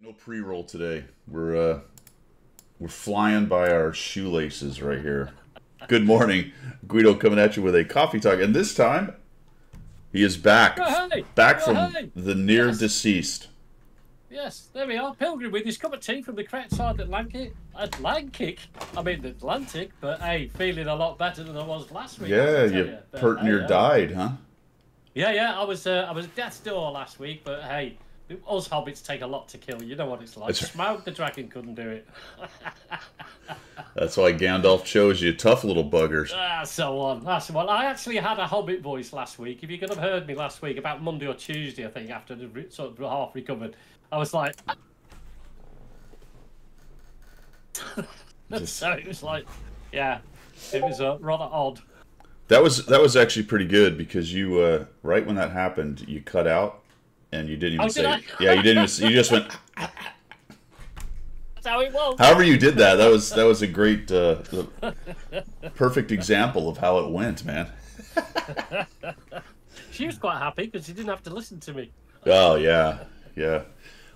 No pre-roll today. We're flying by our shoelaces right here. Good morning, Guido, coming at you with a coffee talk, and this time he is back, Oh, hey! back Oh, from hey! the near Yes, deceased. yes, there we are. Pilgrim with his cup of tea from the correct side of the Atlantic, but hey, feeling a lot better than I was last week, I Yeah, can tell you you. But pert hey, near died, huh? yeah, I was at death's door last week, but hey, us hobbits take a lot to kill. You know what it's like. That's, Smaug the dragon couldn't do it. that's why Gandalf chose you, tough little buggers. So on. That's the one. I actually had a hobbit voice last week. If you could have heard me last week, about Monday or Tuesday, I think, after the sort of half recovered, I was like. So it was like, yeah, it was rather odd. That was actually pretty good because you right when that happened, you cut out and you didn't even Oh, say. did I? Yeah, you didn't even. You just went. That's how it was. However you did that, that was a great, perfect example of how it went, man. She was quite happy because she didn't have to listen to me. Oh yeah, yeah.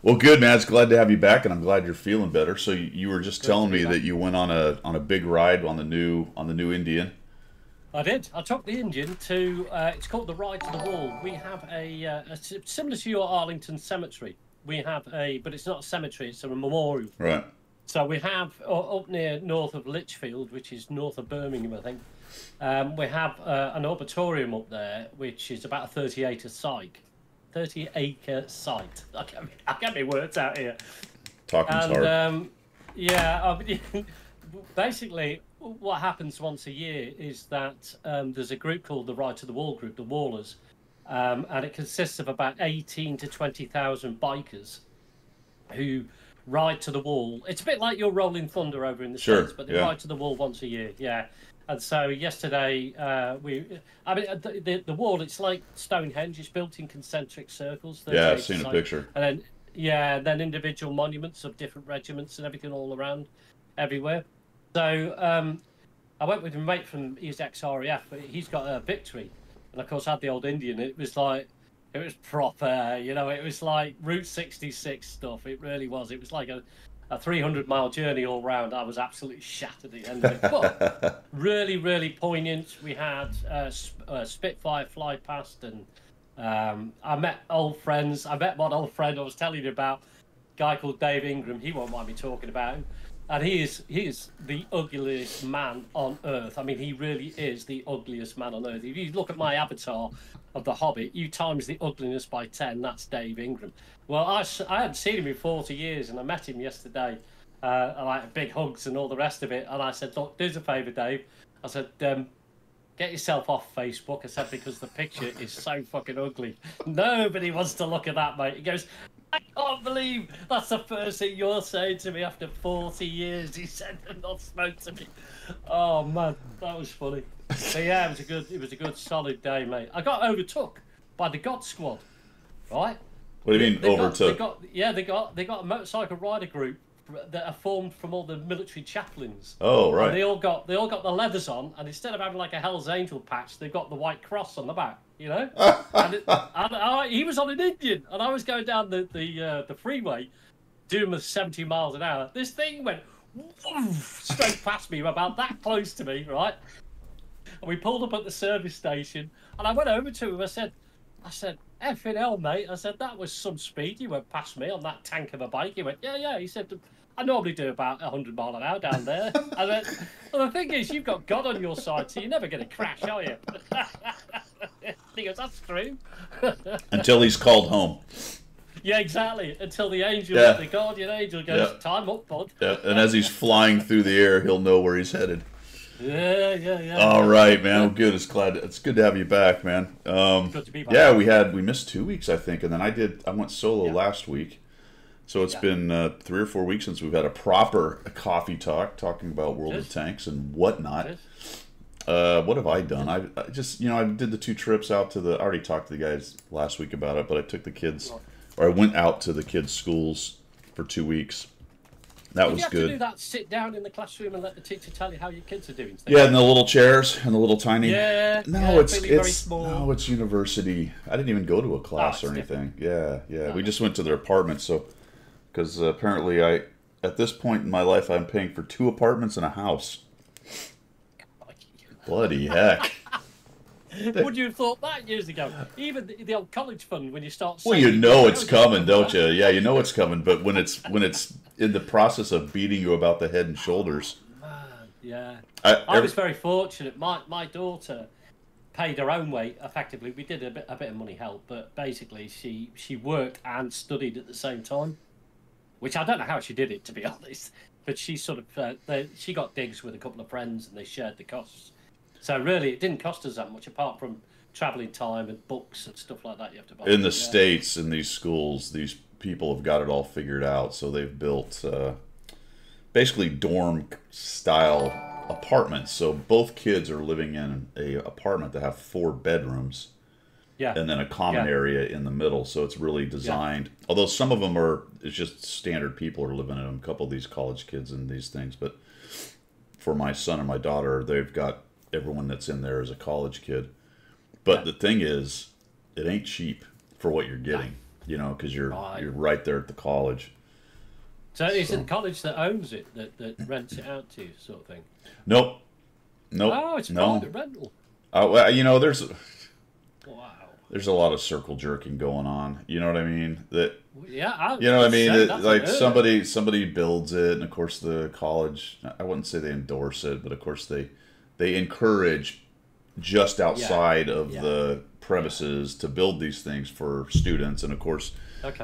Well, good man. It's glad to have you back, and I'm glad you're feeling better. So you were just Good to telling be me back. that you went on a big ride on the new Indian. I did. I took the Indian to. It's called the Ride to the Wall. We have similar to your Arlington Cemetery. We have but it's not a cemetery. It's a memorial. Right. So we have up near north of Lichfield, which is north of Birmingham, I think. We have an arboretum up there, which is about a 30-acre site. 30-acre site. I get my words out here. Talking's And hard. yeah, basically, what happens once a year is that there's a group called the Ride to the Wall group, the Wallers, and it consists of about 18 to 20,000 bikers who ride to the wall. It's a bit like your Rolling Thunder over in the Sure, States, but they yeah. ride to the wall once a year. Yeah. And so yesterday, the wall, it's like Stonehenge. It's built in concentric circles. Yeah, 38 I've seen a sites. picture. And then, yeah, then individual monuments of different regiments and everything all around, everywhere. So I went with a mate from, he's ex-RAF, but he's got a Victory. And of course, I had the old Indian. It was proper, it was like Route 66 stuff. It really was. It was like a 300-mile journey all round. I was absolutely shattered at the end of it. But really, really poignant. We had Spitfire fly past, and I met old friends. I met one old friend I was telling you about, a guy called Dave Ingram. He won't mind me talking about him. And he is the ugliest man on earth. I mean, he really is the ugliest man on earth. If you look at my avatar of The Hobbit, you times the ugliness by 10, that's Dave Ingram. Well, I hadn't seen him in 40 years, and I met him yesterday. I like big hugs and all the rest of it. And I said, look, do us a favour, Dave. I said, get yourself off Facebook. I said, because the picture is so fucking ugly. Nobody wants to look at that, mate. He goes, I can't believe that's the first thing you're saying to me after 40 years. He said, and not spoke to me. Oh man, that was funny. But yeah, it was a good solid day, mate. I got overtook by the God Squad, right? What do you mean overtook? They got a motorcycle rider group that are formed from all the military chaplains. Oh, right. And they all got the leathers on, and instead of having like a Hell's Angel patch, they've got the white cross on the back. He was on an Indian, and I was going down the freeway, doing 70 miles an hour. This thing went woof, straight past me, about that close to me, right? And we pulled up at the service station, and I went over to him. I said, effing hell, mate. I said, that was some speed. You went past me on that tank of a bike. He went, yeah. He said, I normally do about 100 miles an hour down there. I went, well, the thing is, you've got God on your side, so you're never going to crash, are you? He goes, that's true. Until he's called home. Yeah, exactly. Until the angel, Yeah. the guardian angel goes, Yeah. time up, bud. Yeah, and as he's flying through the air, he'll know where he's headed. Yeah. All right, man. Well, good. It's good to have you back, man. Good to be back. Yeah, we missed 2 weeks, I think, and then I went solo Yeah. last week, so it's been 3 or 4 weeks since we've had a proper coffee talk talking about World of Tanks and whatnot. What have I done? I just I did the 2 trips out to I already talked to the guys last week about it, but I took the kids, or I went out to the kids' schools for 2 weeks. That was you have good. to do that, sit down in the classroom and let the teacher tell you how your kids are doing. Yeah, and the little chairs and the little tiny. Yeah. No, yeah, it's feeling very small. no, it's university. I didn't even go to a class Oh, or it's anything. Yeah. No. We just went to their apartment. So because apparently at this point in my life, I'm paying for 2 apartments and a house. Bloody heck. Would you have thought that years ago? Even the old college fund, when you start. Well, you know it's coming, don't you? Yeah, you know it's coming. But when it's in the process of beating you about the head and shoulders. Man, yeah. I was very fortunate. My daughter paid her own way. Effectively, we did a bit of money help, but basically she worked and studied at the same time, which I don't know how she did it, to be honest. But she sort of she got digs with a couple of friends and they shared the costs. So really, it didn't cost us that much, apart from travelling time and books and stuff like that you have to buy. In the States, in these schools, these people have got it all figured out. So they've built basically dorm-style apartments. So both kids are living in a apartment that have 4 bedrooms. Yeah. And then a common area in the middle. So it's really designed. Yeah. Although some of them it's just standard people are living in them. A couple of these college kids and these things. But for my son and my daughter, they've got everyone that's in there is a college kid. But the thing is, it ain't cheap for what you're getting, you know, because you're right there at the college. So is it the college that owns it, that rents it out to you, sort of thing? Nope. Oh, it's private rental. Well, you know, there's a lot of circle jerking going on. You know what I mean? You know what I mean? Like somebody builds it, and of course the college. I wouldn't say they endorse it, but of course they encourage just outside of the premises to build these things for students, and of course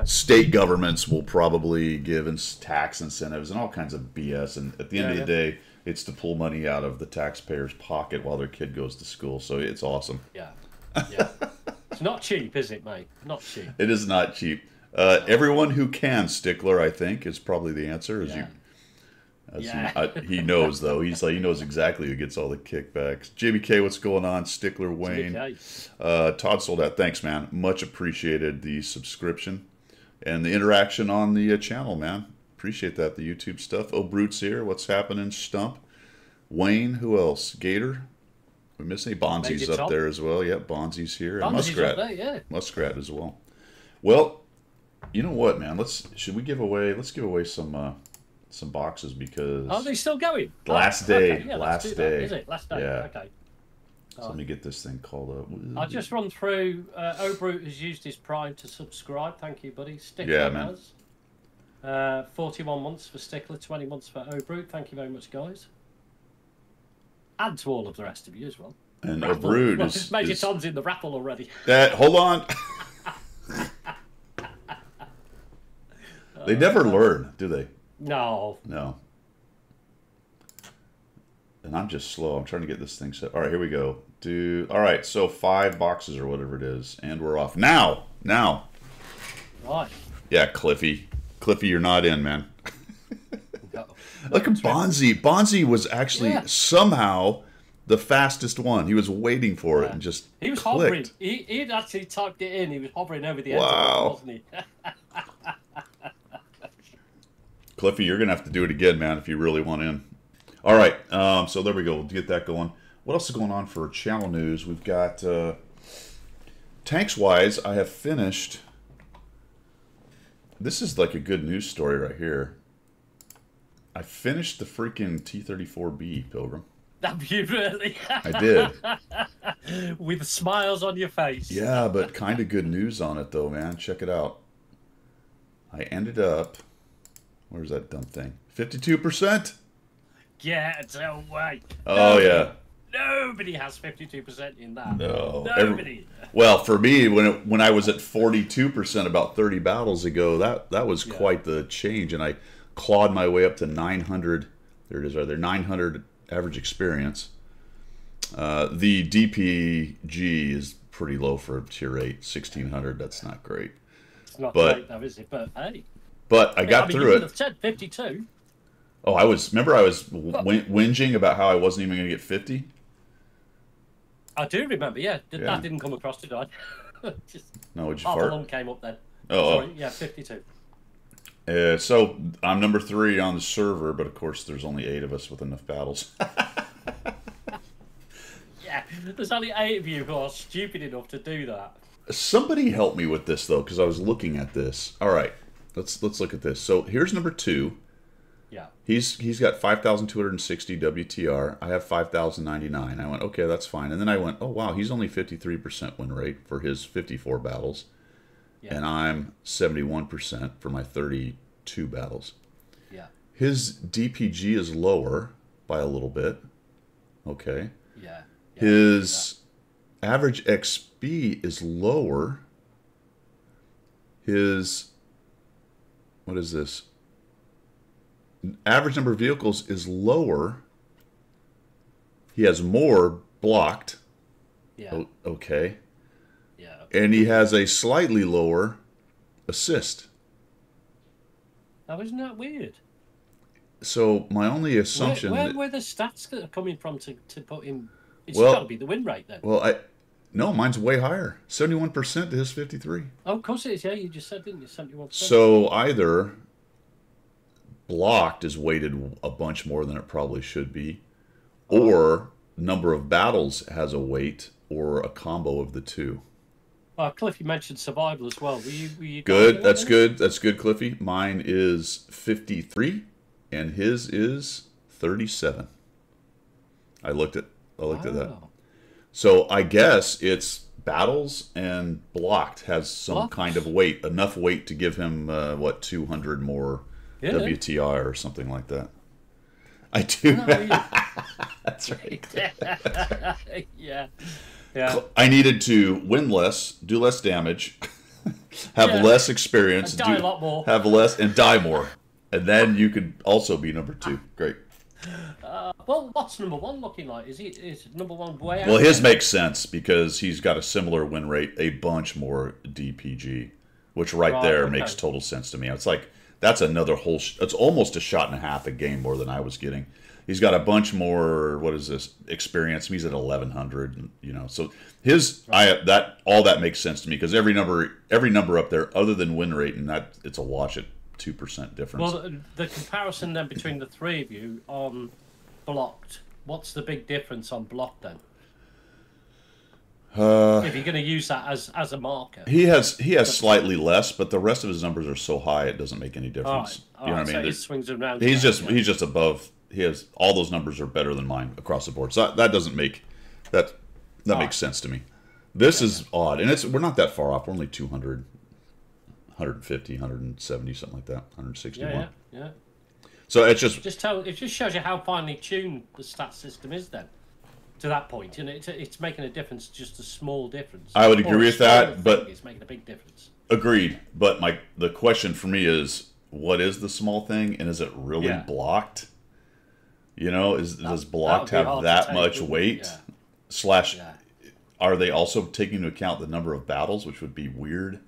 state governments will probably give tax incentives and all kinds of BS, and at the end of the day it's to pull money out of the taxpayer's pocket while their kid goes to school. So it's awesome. It's not cheap, is it, mate? Not cheap. It is not cheap. Everyone who can, Stickler, I think, is probably the answer. He knows, though. He knows exactly who gets all the kickbacks. Jamie K, what's going on? Stickler, Wayne. Todd Soldat, thanks, man. Much appreciated the subscription and the interaction on the channel, man. Appreciate that, the YouTube stuff. Oh, Brute's here. What's happening? Stump. Wayne, who else? Gator. We miss any? Bonzi's up there as well. Yep, Bonzi's here. And Muskrat. Up there, Muskrat as well. Well, you know what, man? Let's give away some boxes because are they still going? Last day. Last day. Is it? Last day. Yeah. Okay. So let me get this thing called up. I'll just run through. Obrute has used his Prime to subscribe. Thank you, buddy. Stickler has. 41 months for Stickler, 20 months for Obrute. Thank you very much, guys. And to all of the rest of you as well. And Obrute is... Major Tom's in the raffle already. Hold on. They never learn, do they? No. And I'm just slow. I'm trying to get this thing set. All right, here we go. All right, so 5 boxes or whatever it is. And we're off. Now. Right. Yeah, Cliffy. Cliffy, you're not in, man. Look at Bonzi. Bonzi was actually somehow the fastest one. He was waiting for it and just he was clicked. Hovering. He'd actually typed it in. He was hovering over the end of it, wasn't he? Cliffy, you're going to have to do it again, man, if you really want in. All right, so there we go. We'll get that going. What else is going on for channel news? We've got tanks-wise, I have finished. This is like a good news story right here. I finished the freaking T-34B, Pilgrim. Have you really? I did. With smiles on your face. Yeah, but kind of good news on it, though, man. Check it out. I ended up... Where's that dumb thing? 52%? Get away. Oh, yeah. Nobody has 52% in that. No. Nobody. Well, for me, when I was at 42% about 30 battles ago, that was quite the change, and I clawed my way up to 900. There it is, right there. 900 average experience. The DPG is pretty low for tier 8, 1600. That's not great. It's not great, though, is it? But hey. But I got through you it. could have said 52. Oh, I was whinging about how I wasn't even going to get 50. I do remember, That didn't come across, did I? No, would you half fart? a lung came up then. Oh, sorry, yeah, 52. So I'm number 3 on the server, but of course there's only 8 of us with enough battles. Yeah, there's only 8 of you who are stupid enough to do that. Somebody help me with this, though, because I was looking at this. All right. let's look at this. So here's number 2. Yeah. He's got 5,260 WTR. I have 5,099. I went, okay, that's fine. And then I went, oh wow, he's only 53% win rate for his 54 battles, and I'm 71% for my 32 battles. Yeah. His DPG is lower by a little bit. Okay. Yeah. His average XP is lower. His, what is this? Average number of vehicles is lower. He has more blocked. Yeah. Okay. Yeah. And he has a slightly lower assist. Now, isn't that weird? So my only assumption... Where the stats are coming from to put him... It's got to be the win rate then. Well, no, mine's way higher. 71% to his 53. Oh, of course it is. Yeah, you just said, didn't you? 71%. So either blocked is weighted a bunch more than it probably should be, or number of battles has a weight, or a combo of the two. Cliff, you mentioned survival as well. Were you good? That's good. That's good, Cliffy. Mine is 53, and his is 37. I looked at that. So I guess it's battles and blocked has some kind of weight, enough weight to give him 200 more WTR or something like that. I do. That's right. Yeah. Yeah. I needed to win less, do less damage, have less experience, and die a lot more, have less, and die more, and then you could also be number 2. Great. Well, what's number 1 looking like? Is number 1 way out? Well, his makes sense because he's got a similar win rate, a bunch more DPG, which there makes total sense to me. It's like that's another whole. It's almost a shot and a half a game more than I was getting. He's got a bunch more. What is this experience? He's at 1,100. So his all that makes sense to me because every number up there, other than win rate, and that it's a wash at 2% difference. Well, the comparison then between the 3 of you on blocked. What's the big difference on blocked then? If you're going to use that as a marker, he has slightly less, but the rest of his numbers are so high it doesn't make any difference. All right. What I mean? So swings around. He's just above. He has all those numbers are better than mine across the board. So that doesn't make that makes sense to me. This is odd, and we're not that far off. We're only 200, 150, 170, something like that, 161. Yeah. So it just shows you how finely tuned the stat system is then. To that point, it's making a difference, just a small difference. I would agree with that, but it's making a big difference. Agreed, but the question for me is, what is the small thing, and is it really blocked? Does blocked have that much weight? Yeah. Are they also taking into account the number of battles, which would be weird?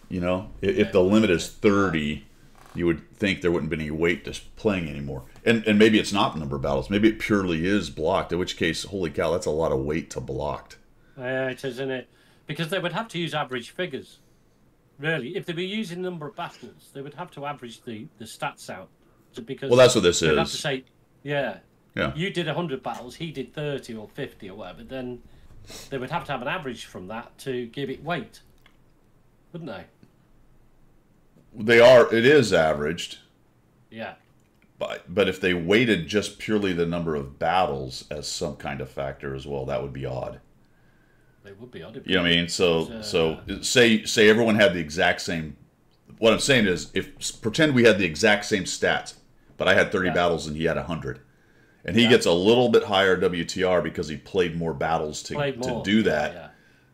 If the limit is 30, you would think there wouldn't be any weight to playing anymore. And maybe it's not the number of battles. Maybe it purely is blocked, in which case, holy cow, that's a lot of weight to blocked. Yeah, it is, isn't it? Because they would have to use average figures. Really, if they were using the number of battles, they would have to average the stats out. Because that's what this is. They'd have to say, you did 100 battles, he did 30 or 50 or whatever. Then they would have to have an average from that to give it weight, wouldn't they? It is averaged. Yeah. But if they weighted just purely the number of battles as some kind of factor as well, that would be odd. They would be odd. You know what I mean? So say everyone had the exact same. What I'm saying is, pretend we had the exact same stats, but I had 30 battles and he had 100, and he gets a little bit higher WTR because he played more battles to do that.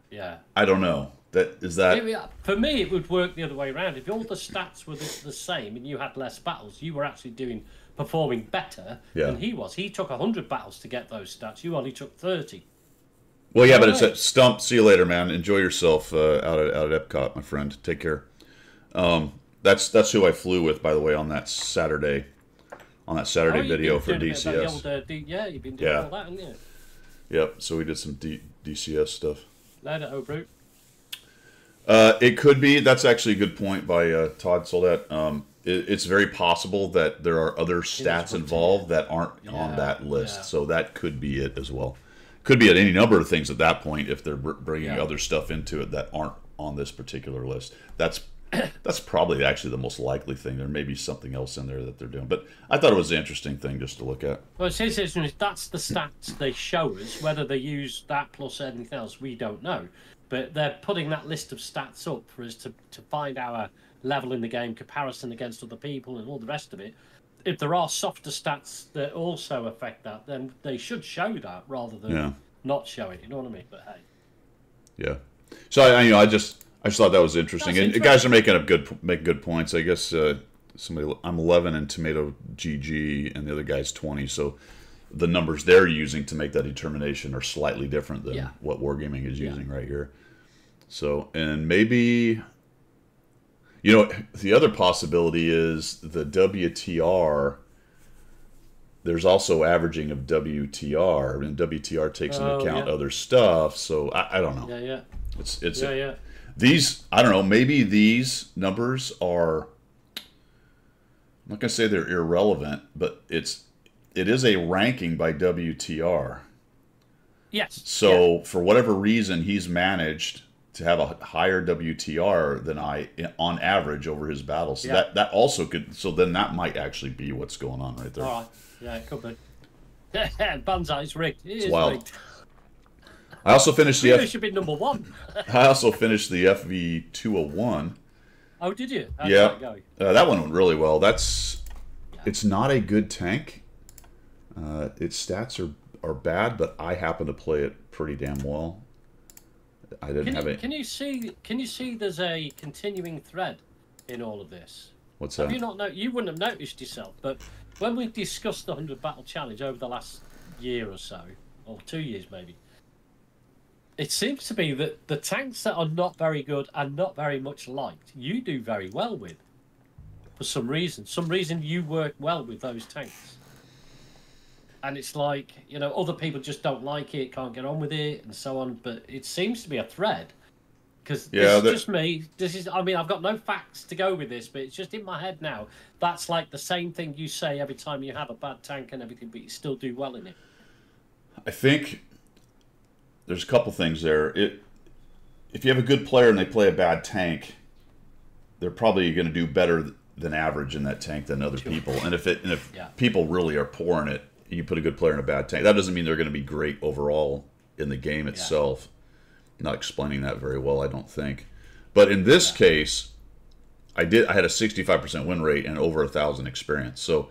Yeah. I don't know. For me, it would work the other way around. If all the stats were the same and you had less battles, you were actually performing better than he was. He took 100 battles to get those stats. You only took 30. Well, yeah, but it's a stump. See you later, man. Enjoy yourself out at Epcot, my friend. Take care. That's who I flew with, by the way, on that Saturday video for DCS. You've been doing all that, haven't you? Yep. So we did some DCS stuff. Later, Brute. It could be. That's actually a good point by Todd Soldat. It's very possible that there are other stats involved that aren't on that list. So that could be it as well. Could be at any number of things at that point if they're bringing other stuff into it that aren't on this particular list. That's That's probably actually the most likely thing. There may be something else in there that they're doing, but I thought it was an interesting thing just to look at. Well, it's interesting. That's the stats they show us. Whether they use that plus anything else, we don't know. But they're putting that list of stats up for us to find our level in the game, comparison against other people, and all the rest of it. If there are softer stats that also affect that, then they should show that rather than not show it. You know what I mean? But hey. Yeah. So I just thought that was interesting. And guys are making good points. I guess I'm 11 in Tomato GG, and the other guy's 20. So the numbers they're using to make that determination are slightly different than what Wargaming is using right here. So, and maybe, the other possibility is the WTR. There's also averaging of WTR, and WTR takes into account other stuff. So I don't know. Yeah. It's these, I don't know, maybe these numbers are, I'm not gonna say they're irrelevant, but it is a ranking by WTR. Yes. So for whatever reason, he's managed to have a higher WTR than I on average over his battles. So that also could, so then that might actually be what's going on right there. All right. Yeah, it could be. Banzai's rigged. It's wild. Rigged. I also finished the should be number 1. I also finished the FV201. Oh, did you? How yeah, did that go? That one went really well. It's not a good tank. Its stats are bad, but I happen to play it pretty damn well. I didn't have it. Can you see? There's a continuing thread in all of this. What's that? Have you not you wouldn't have noticed yourself, but when we discussed the 100 battle challenge over the last year or so, or 2 years maybe, it seems to be that the tanks that are not very good and not very much liked, you do very well with. For some reason. Some reason you work well with those tanks. And it's like, other people just don't like it, can't get on with it, and so on. But it seems to be a thread. Because this is just me. I've got no facts to go with this, but it's just in my head now. That's like the same thing you say every time you have a bad tank and everything, but you still do well in it. I think there's a couple things there. If you have a good player and they play a bad tank, they're probably going to do better than average in that tank than other people. And if people really are poor in it, you put a good player in a bad tank, that doesn't mean they're going to be great overall in the game itself. Not explaining that very well, I don't think. But in this case, I had a 65% win rate and over 1,000 experience. So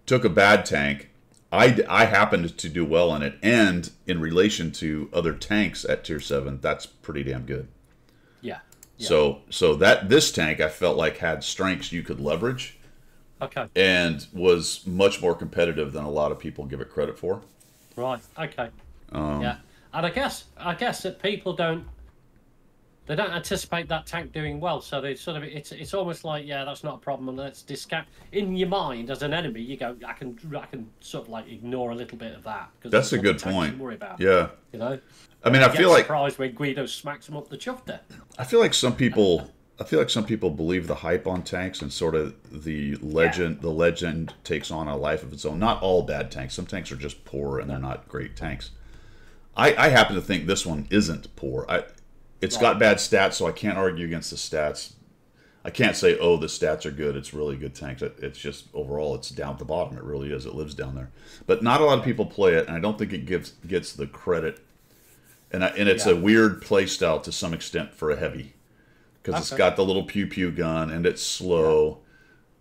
took a bad tank. I happened to do well in it, and in relation to other tanks at tier 7, that's pretty damn good. Yeah. So that this tank I felt like had strengths you could leverage. Okay. And was much more competitive than a lot of people give it credit for. Right. Okay. And I guess that people don't anticipate that tank doing well, so they sort of it's almost like that's not a problem, and let's discount. In your mind as an enemy, you go, I can sort of like ignore a little bit of that, because that's a good point. To worry about. Yeah. I mean, I feel like surprised when Guido smacks him up the chuff there. I feel like some people believe the hype on tanks, and sort of the legend. The legend takes on a life of its own. Not all bad tanks. Some tanks are just poor and they're not great tanks. I happen to think this one isn't poor. It's got bad stats, so I can't argue against the stats. I can't say, oh, the stats are good. It's really good tanks. It's just overall, it's down at the bottom. It really is. It lives down there. But not a lot of people play it, and I don't think it gets the credit. And it's a weird play style to some extent for a heavy, because it's got the little pew-pew gun, and it's slow.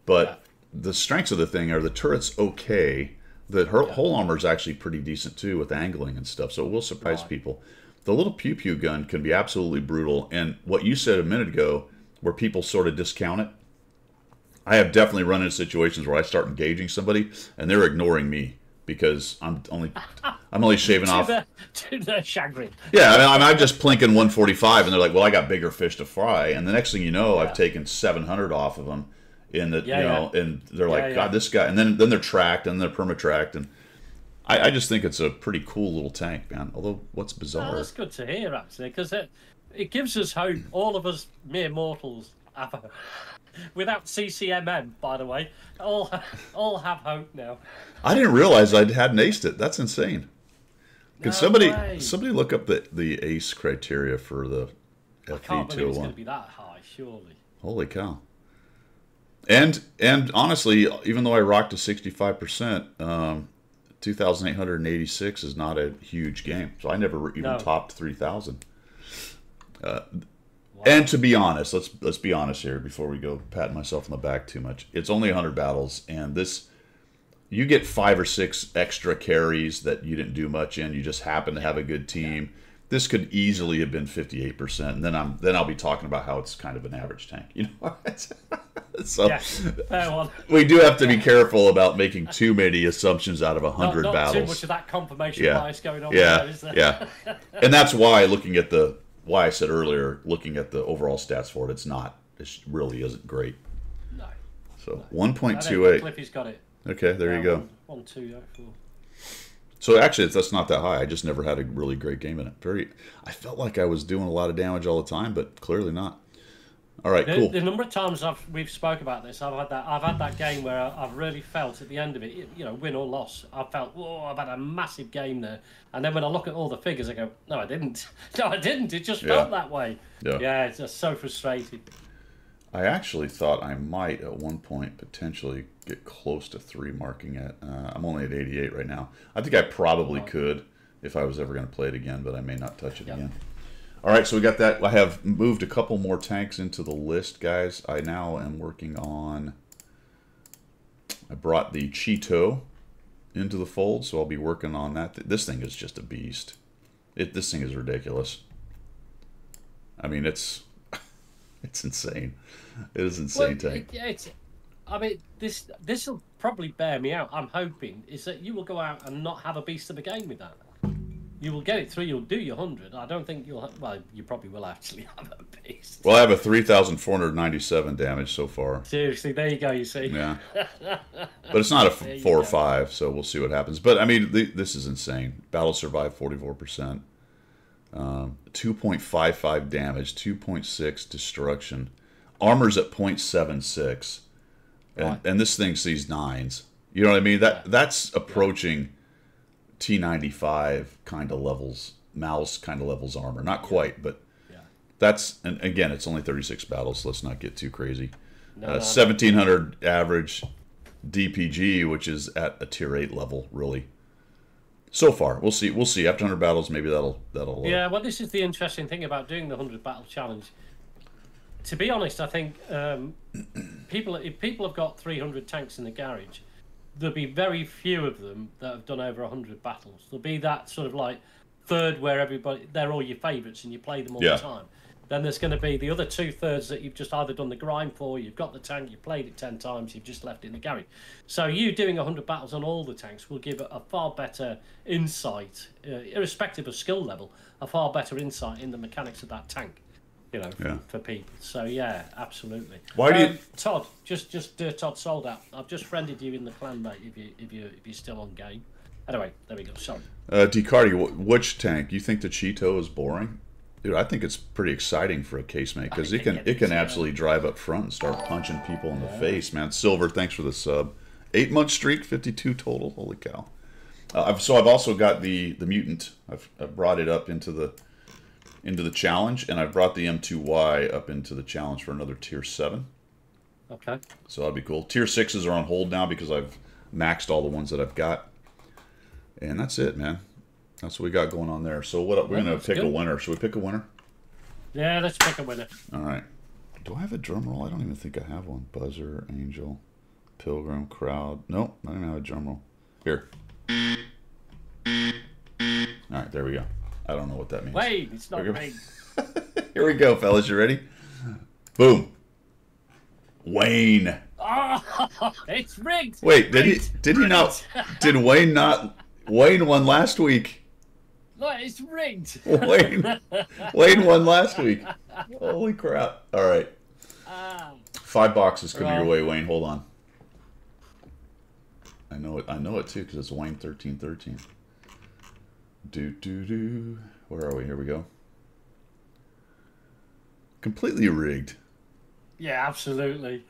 But the strengths of the thing are the turret's okay. The whole armor is actually pretty decent too, with angling and stuff, so it will surprise people. The little pew-pew gun can be absolutely brutal, and what you said a minute ago, where people sort of discount it, I have definitely run into situations where I start engaging somebody and they're ignoring me because I'm only shaving off. To the chagrin. Yeah, I'm just plinking 145, and they're like, "Well, I got bigger fish to fry," and the next thing you know, I've taken 700 off of them. And they're like, God, this guy, and then they're tracked, and they're perma-tracked, and I just think it's a pretty cool little tank, man. Although, what's bizarre? That's good to hear, actually, because it gives us hope. All of us mere mortals have without CCMM, by the way, all have hope now. I didn't realize I hadn't aced it. That's insane. Can somebody look up the ace criteria for the FV201? I can't believe it's going to be that high, surely. Holy cow. And honestly, even though I rocked to 65%, 2,886 is not a huge game. So I never even topped 3,000. Wow. And to be honest, let's be honest here before we go patting myself on the back too much. It's only 100 battles, and this you get 5 or 6 extra carries that you didn't do much in. You just happen to have a good team. This could easily have been 58%, and then I'll be talking about how it's kind of an average tank, you know. So we do have to be careful about making too many assumptions out of 100 not battles. Too much of that confirmation bias going on. Yeah, there, is there? Yeah. And that's why why I said earlier, looking at the overall stats for it, it really isn't great. No. So 1.28. Cliffy's got it. Okay, there you go. 1, 2, 4. So actually, that's not that high. I just never had a really great game in it. I felt like I was doing a lot of damage all the time, but clearly not. All right, cool. The number of times we've spoke about this, I've had that game where I've really felt at the end of it, you know, win or loss, I felt, whoa, I've had a massive game there. And then when I look at all the figures, I go, no, I didn't. No, I didn't. It just felt that way. Yeah, it's just so frustrating. I actually thought I might at one point potentially get close to 3 marking it. I'm only at 88 right now. I think I probably could if I was ever going to play it again, but I may not touch it again. All right, so we got that. I have moved a couple more tanks into the list, guys. I now am working on... I brought the Cheeto into the fold, so I'll be working on that. This thing is just a beast. This thing is ridiculous. I mean, it's insane. It is insane tank. I mean, this will probably bear me out. I'm hoping is that you will go out and not have a beast of a game with that. You will get it through. You'll do your 100. I don't think you'll. Well, you probably will actually have a beast. Well, I have a 3,497 damage so far. Seriously, there you go. You see. Yeah. But it's not a 4 or 5, so we'll see what happens. But I mean, this is insane. Battle survive 44%. 2.55 damage, 2.6 destruction. Armor's at 0.76. And this thing sees 9s. You know what I mean? That's approaching T95 kind of levels, mouse kind of levels armor. Not quite, but that's, and again, it's only 36 battles, so let's not get too crazy. 1,700 average DPG, which is at a tier 8 level, really. So far, we'll see. After 100 battles, maybe that'll. Yeah, well, this is the interesting thing about doing the 100 battle challenge. To be honest, I think if people have got 300 tanks in the garage, there'll be very few of them that have done over 100 battles. There'll be that sort of like third where they're all your favourites and you play them all the time. Then there's going to be the other 2/3 that you've just either done the grind for, you've got the tank, you've played it 10 times, you've just left it in the garage. So you doing 100 battles on all the tanks will give a far better insight, irrespective of skill level, a far better insight in the mechanics of that tank, you know, for people. So yeah, absolutely. Why do you... Todd, just Todd sold out. I've just friended you in the clan, mate, if you're still on game. Anyway, there we go, sorry. DCardi, which tank? You think the Cheeto is boring? Dude, I think it's pretty exciting for a casemate because it can absolutely drive up front and start punching people in the face, man. Silver, thanks for the sub. 8-month streak, 52 total. Holy cow! I've also got the mutant. I've brought it up into the challenge, and I've brought the M2Y up into the challenge for another tier 7. Okay. So that'd be cool. Tier 6s are on hold now because I've maxed all the ones that I've got, and that's it, man. That's what we got going on there. So we're going to pick a winner. Should we pick a winner? Yeah, let's pick a winner. All right. Do I have a drum roll? I don't even think I have one. Buzzer, Angel, Pilgrim, Crowd. Nope, I don't even have a drum roll. Here. All right, there we go. I don't know what that means. Wait, it's not rigged. Here we go, fellas. You ready? Boom. Wayne. Oh, it's rigged. Wait, did he not? Did Wayne not? Wayne won last week. No, it's rigged. Wayne won last week. Holy crap! All right, 5 boxes coming your way, Wayne. Hold on. I know it too because it's Wayne 1313. Do. Where are we? Here we go. Completely rigged. Yeah, absolutely.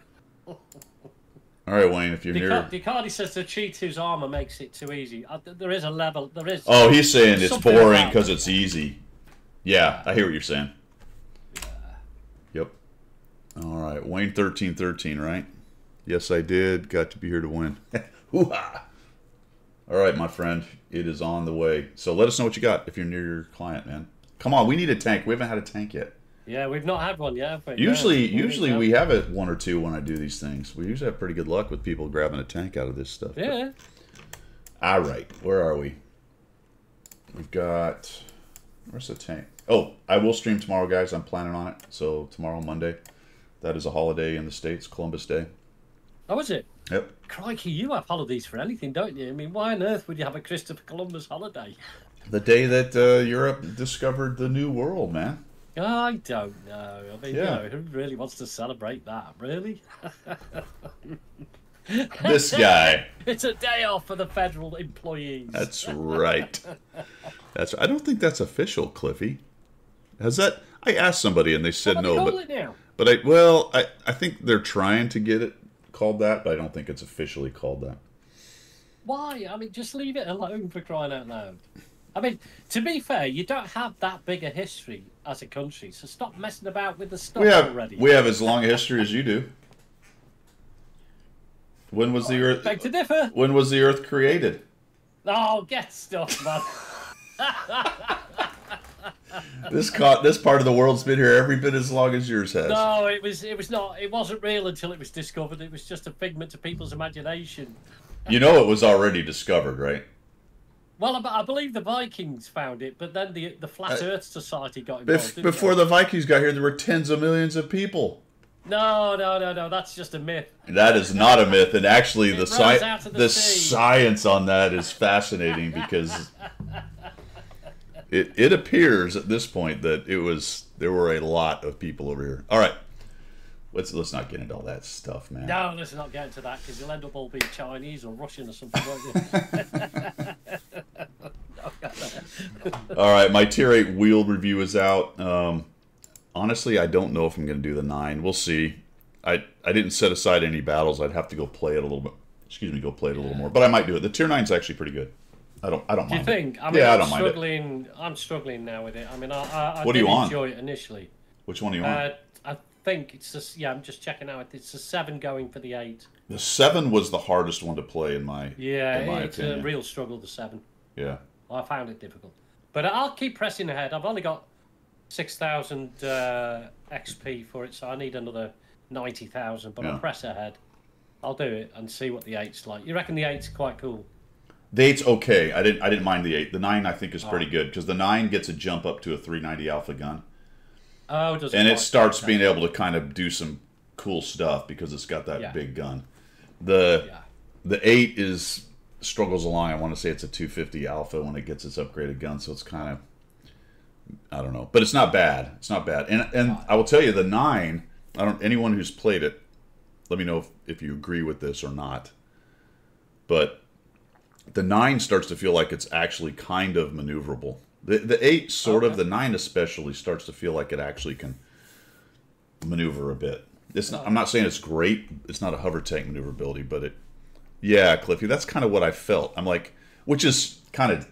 All right, Wayne, if you're here. DCardi says the Cheeto's armor makes it too easy. There is a level. There is. Oh, he's saying it's boring because it's easy. Yeah, I hear what you're saying. Yeah. Yep. All right, Wayne 1313, right? Yes, I did. Got to be here to win. Hoo-ha! All right, my friend, it is on the way. So let us know what you got if you're near your client, man. Come on, we need a tank. We haven't had a tank yet. Yeah, we've not had one yet, have we? Usually we have it one or two when I do these things. We usually have pretty good luck with people grabbing a tank out of this stuff. Yeah. All right, where are we? We've got... Where's the tank? Oh, I will stream tomorrow, guys. I'm planning on it. So tomorrow, Monday. That is a holiday in the States, Columbus Day. Oh, is it? Yep. Crikey, you have holidays for anything, don't you? I mean, why on earth would you have a Christopher Columbus holiday? The day that Europe discovered the New World, man. I don't know. I mean, Yeah. who really wants to celebrate that? Really? This guy. It's a day off for the federal employees. That's right. I don't think that's official, Cliffy. Has that? I asked somebody and they said What do no, they but call it now? I think they're trying to get it called that, but I don't think it's officially called that. Why? I mean, just leave it alone, for crying out loud. I mean, to be fair, you don't have that big a history as a country, so stop messing about with the stuff already. We have as long a history as you do. When was the Earth? Beg to differ. When was the Earth created? Oh, get stuff, man. This part of the world's been here every bit as long as yours has. No, it was not. It wasn't real until it was discovered. It was just a figment of people's imagination. You know it was already discovered, right? Well, I believe the Vikings found it, but then the Flat Earth Society got involved. Before the Vikings got here, there were tens of millions of people. No. That's just a myth. That is not a myth, and actually, the sea. science on that is fascinating because it appears at this point that there were a lot of people over here. All right, let's not get into all that stuff, man. No, let's not get into that because you'll end up all being Chinese or Russian or something, won't you? All right, my Tier 8 wheel review is out. Honestly, I don't know if I'm going to do the 9. We'll see. I didn't set aside any battles. I'd have to go play it a little bit. Go play it a little more. But I might do it. The Tier 9 is actually pretty good. I don't mind. Do you think? It. I mean, yeah, I don't mind it. I'm struggling now with it. I mean, I what did are you on? enjoy it initially. Which one are you on? I think it's just, yeah, I'm just checking out. It's a 7 going for the 8. The 7 was the hardest one to play in my it's opinion. A real struggle, the 7. Yeah. I found it difficult. But I'll keep pressing ahead. I've only got 6,000 XP for it, so I need another 90,000, but I'll press ahead. I'll do it and see what the 8's like. You reckon the 8's quite cool? The 8's okay. I didn't mind the 8. The 9 I think is pretty good because the 9 gets a jump up to a 390 Alpha gun. Oh, does it? And it starts being able to kind of do some cool stuff because it's got that big gun. The 8 struggles along. I want to say it's a 250 Alpha when it gets its upgraded gun, so it's kind of, I don't know, but it's not bad. It's not bad. And I will tell you, the 9. Anyone who's played it, let me know if you agree with this or not. But the 9 starts to feel like it's actually kind of maneuverable. The 8 sort of, the 9 especially starts to feel like it actually can maneuver a bit. It's not, I'm not saying it's great. It's not a hover tank maneuverability, but yeah, Cliffy, that's kind of what I felt. I'm like, which is kind of,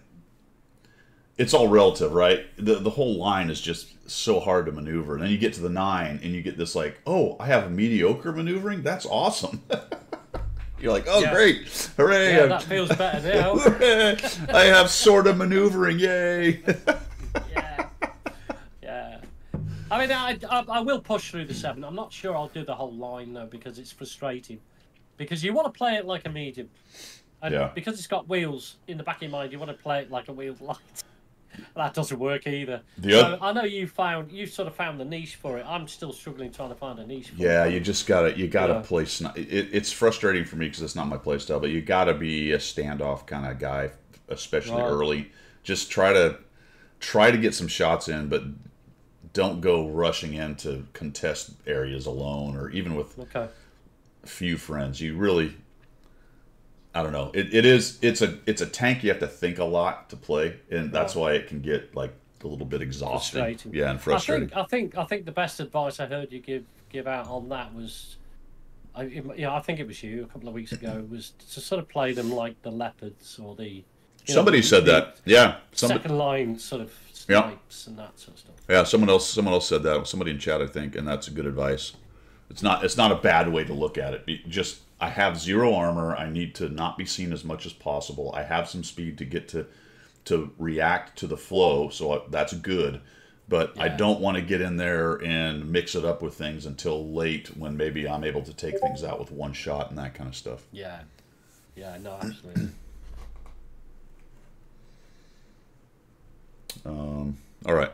it's all relative, right? The whole line is just so hard to maneuver. And then you get to the 9 and you get this like, oh, I have mediocre maneuvering? That's awesome. You're like, oh, great. Hooray. Yeah, that feels better now. I have sort of maneuvering. Yay. Yeah. I mean, I will push through the 7. I'm not sure I'll do the whole line, though, because it's frustrating. Because you want to play it like a medium. And because it's got wheels in the back of your mind, you want to play it like a wheeled light. That doesn't work either. I know you sort of found the niche for it. I'm still struggling trying to find a niche for it. Yeah, you gotta play. It's frustrating for me because it's not my play style. But you gotta be a standoff kind of guy, especially early. Just try to get some shots in, but don't go rushing into contest areas alone or even with a few friends. You really, I don't know. It's a tank you have to think a lot to play, and that's why it can get like a little bit exhausting. Frustrating. Yeah, and frustrating. I think the best advice I heard you give out on that was, I think it was you a couple of weeks ago, was to sort of play them like the Leopards or the. Somebody said that. Yeah. Second line sort of snipes and that sort of stuff. Yeah, someone else said that. Somebody in chat, I think, and that's good advice. It's not a bad way to look at it. Just I have 0 armor. I need to not be seen as much as possible. I have some speed to get to react to the flow, so that's good. But yeah. I don't want to get in there and mix it up with things until late when maybe I'm able to take things out with one shot and that kind of stuff. Yeah. Yeah, no, absolutely. All right.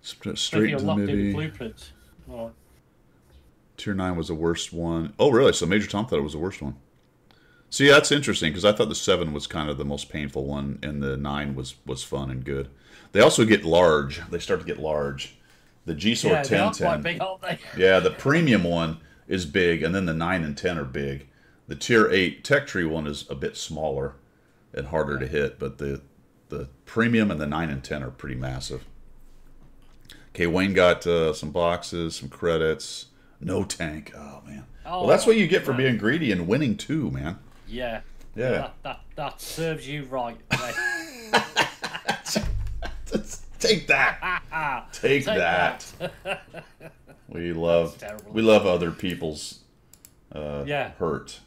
Straight into the MIDI. Blueprints. Oh. Tier 9 was the worst one. Oh, really? So Major Tom thought it was the worst one. See, that's interesting, because I thought the 7 was kind of the most painful one, and the 9 was fun and good. They also get large. They start to get large. The G-Sword 1010. Quite big, aren't they? Yeah, the premium one is big, and then the 9 and 10 are big. The Tier 8 Tech Tree one is a bit smaller and harder to hit, but the premium and the 9 and 10 are pretty massive. Okay, Wayne got some boxes, some credits. No tank. Oh, man. Oh, well, that's what you get for being greedy and winning, too, man. Yeah. Yeah. That serves you right. Take that. Take that. We love other people's hurt.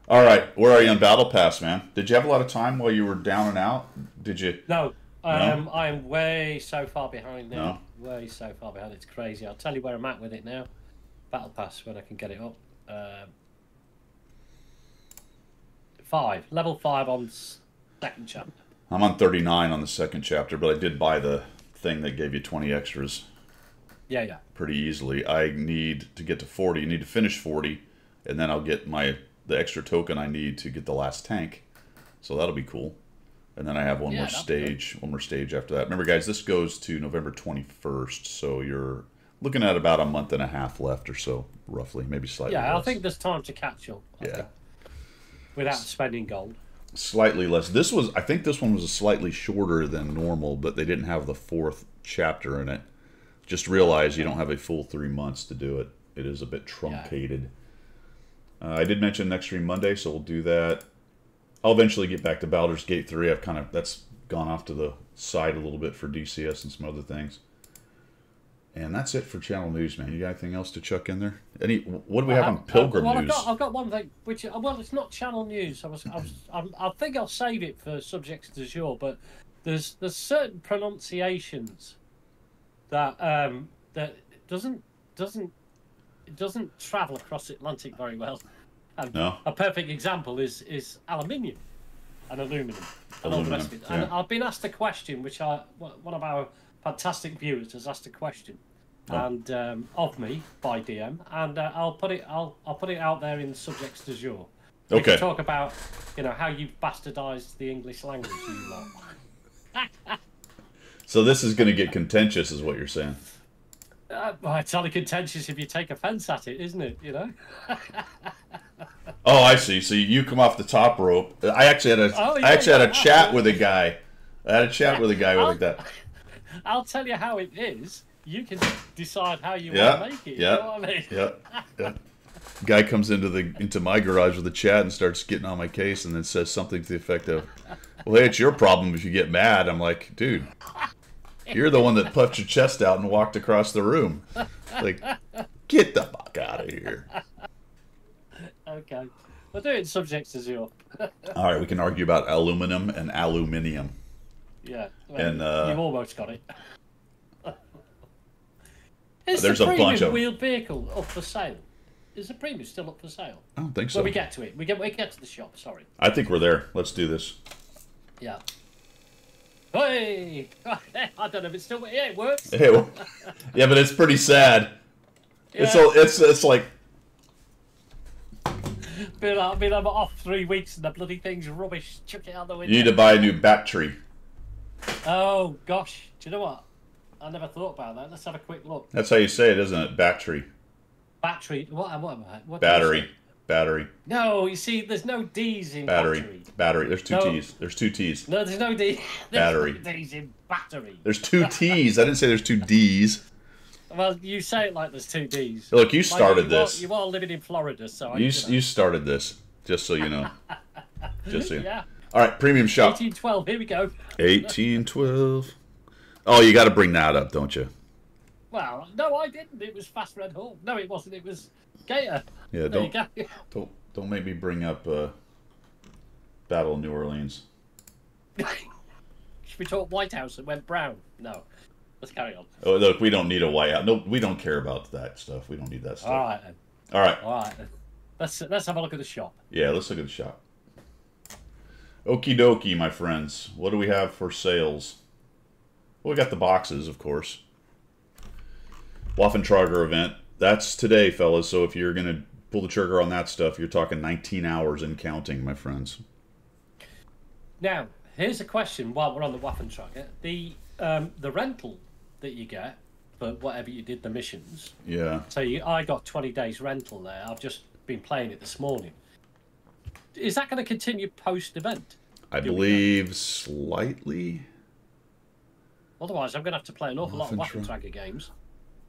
All right, where are you on Battle Pass, man? Did you have a lot of time while you were down and out? Did you? No. I'm way so far behind now. No? Way so far behind. It's crazy. I'll tell you where I'm at with it now. Battle Pass, when I can get it up. 5. Level 5 on 2nd chapter. I'm on 39 on the 2nd chapter, but I did buy the thing that gave you 20 extras. Yeah. Pretty easily. I need to get to 40. You need to finish 40, and then I'll get the extra token I need to get the last tank. So that'll be cool. And then I have one more stage after that. Remember, guys, this goes to November 21st, so you're looking at about a month and a half left or so, roughly, maybe slightly less. I think there's time to catch up. I think, without spending gold. Slightly less. I think this one was slightly shorter than normal, but they didn't have the 4th chapter in it. Just realize you don't have a full 3 months to do it. It is a bit truncated. I did mention next stream Monday, so we'll do that. I'll eventually get back to Baldur's Gate 3. That's gone off to the side a little bit for DCS and some other things. And that's it for channel news, man. You got anything else to chuck in there? What do we have on Pilgrim news? I've got one thing, which it's not channel news. I think I'll save it for subjects du jour, but there's certain pronunciations that that doesn't travel across the Atlantic very well. And a perfect example is aluminium and aluminum and all the rest of it. And I've been asked a question, which one of our fantastic viewers has asked a question, and of me by DM, and I'll put it out there in subjects du jour. We can talk about how you've bastardized the English language, you lot. So this is going to get contentious, is what you're saying? Well, it's only contentious if you take offence at it, isn't it? Oh, I see. So you come off the top rope. I actually had a chat with a guy. I had a chat with a guy like that. I'll tell you how it is. You can decide how you want to make it. Yeah. You know what I mean? Yeah. Guy comes into my garage with a chat and starts getting on my case, and then says something to the effect of, "Well, hey, it's your problem if you get mad." I'm like, dude, you're the one that puffed your chest out and walked across the room. Like, get the fuck out of here. Okay. We'll do it in subjects du jour. All right, we can argue about aluminum and aluminium. Yeah. Well, and you've almost got it. There's a bunch of wheeled vehicle up for sale. Is the premium still up for sale? I don't think so. When we get to it, we get to the shop. Sorry. I think we're there. Let's do this. Yeah. Hey! I don't know if it's still. Yeah, it works. Hey, well, yeah, but it's pretty sad. Yeah. It's like. I'm off 3 weeks and the bloody thing's rubbish. Chuck it out the window. You need to buy a new battery. Oh gosh, do you know what? I never thought about that. Let's have a quick look. That's how you say it, isn't it? Battery. Battery. What battery. Battery. No, you see, there's no D's in battery. Battery. There's two T's. There's two T's. No, there's no D. Battery. No D's in battery. There's two T's. I didn't say there's two D's. Well, you say it like there's two D's. Look, you started this. You are living in Florida, so you started this. Just so you know. Just so you know. Yeah. All right, premium shop. 1812. Here we go. 1812. Oh, you got to bring that up, don't you? Well, no, I didn't. It was Fast Red Hawk. No, it wasn't. It was Gator. Yeah, There you go. don't make me bring up Battle of New Orleans. Should we talk White House that went brown? No. Let's carry on. Oh, look, we don't need a White House. No, we don't care about that stuff. We don't need that stuff. All right then. All right. All right then. Let's have a look at the shop. Yeah, let's look at the shop. Okie dokie, my friends. What do we have for sales? Well, we got the boxes, of course. Waffentrager event. That's today, fellas. So if you're going to pull the trigger on that stuff, you're talking 19 hours and counting, my friends. Now, here's a question while we're on the Waffentrager. The rental that you get for whatever you did, the missions. Yeah. So I got 20 days rental there. I've just been playing it this morning. Is that going to continue post-event? I believe slightly. Otherwise, I'm going to have to play an awful lot of Waffentrager games.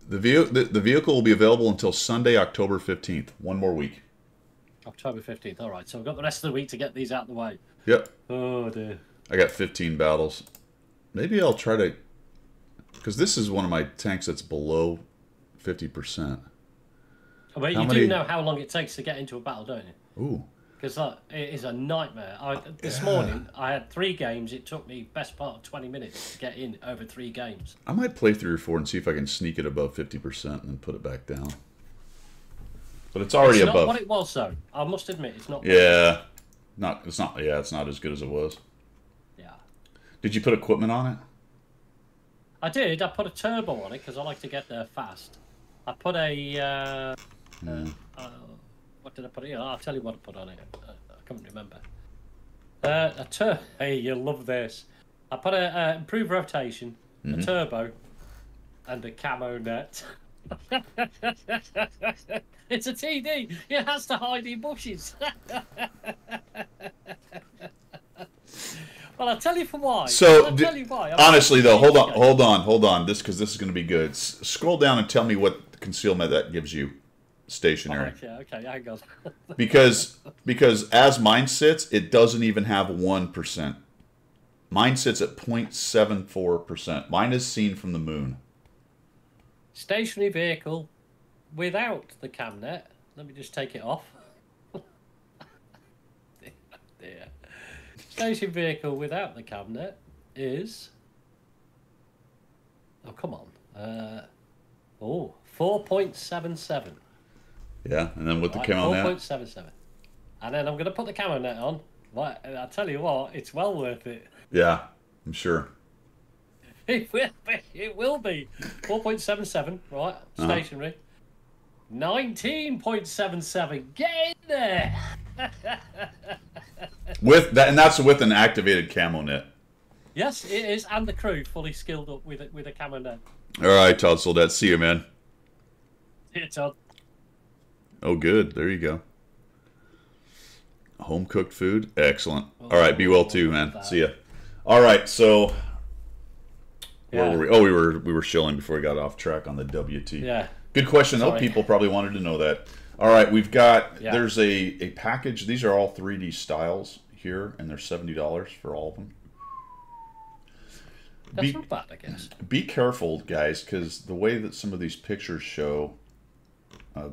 The vehicle will be available until Sunday, October 15th. One more week. October 15th. All right. So we've got the rest of the week to get these out of the way. Yep. Oh, dear. I got 15 battles. Maybe I'll try to... Because this is one of my tanks that's below 50%. But you do know how long it takes to get into a battle, don't you? Ooh. Because it is a nightmare. This morning, I had 3 games. It took me best part of 20 minutes to get in over 3 games. I might play 3 or 4 and see if I can sneak it above 50% and then put it back down. But it's already above. It's not what it was, though. I must admit, it's not. Yeah. It's not as good as it was. Yeah. Did you put equipment on it? I did. I put a turbo on it because I like to get there fast. I put a... what did I put here? I'll tell you what I put on it. I can't remember. Hey, you'll love this. I put a improved rotation, a turbo, and a camo net. It's a TD. It has to hide in bushes. Well, I'll tell you for why. So, I'll tell you why. Honestly, though, hold on. This is going to be good. Scroll down and tell me what concealment that gives you. Stationary. Oh, okay, hang on. because as mine sits, it doesn't even have 1%. Mine sits at 0.74%. Mine is seen from the moon. Stationary vehicle without the cam net. Let me just take it off. Dear. Stationary vehicle without the cam net is... Oh, come on. 4.77. Yeah, and then with the camo net? 4.77. And then I'm going to put the camo net on. Right, and I'll tell you what, it's well worth it. Yeah, I'm sure. It will be. 4.77, right, stationary. 19.77, get in there! With that, and that's with an activated camo net. Yes, it is, and the crew fully skilled up with a camo net. All right, Todd Soldat, see you, man. See you, Todd. Oh, good. There you go. Home cooked food, excellent. All right, be well too, man. See ya. All right, so where were we? Oh, we were shilling before we got off track on the WT. Yeah. Good question. Though people probably wanted to know that. All right, we've got. Yeah. There's a package. These are all 3D styles here, and they're $70 for all of them. That's not bad, I guess. Be careful, guys, because the way that some of these pictures show.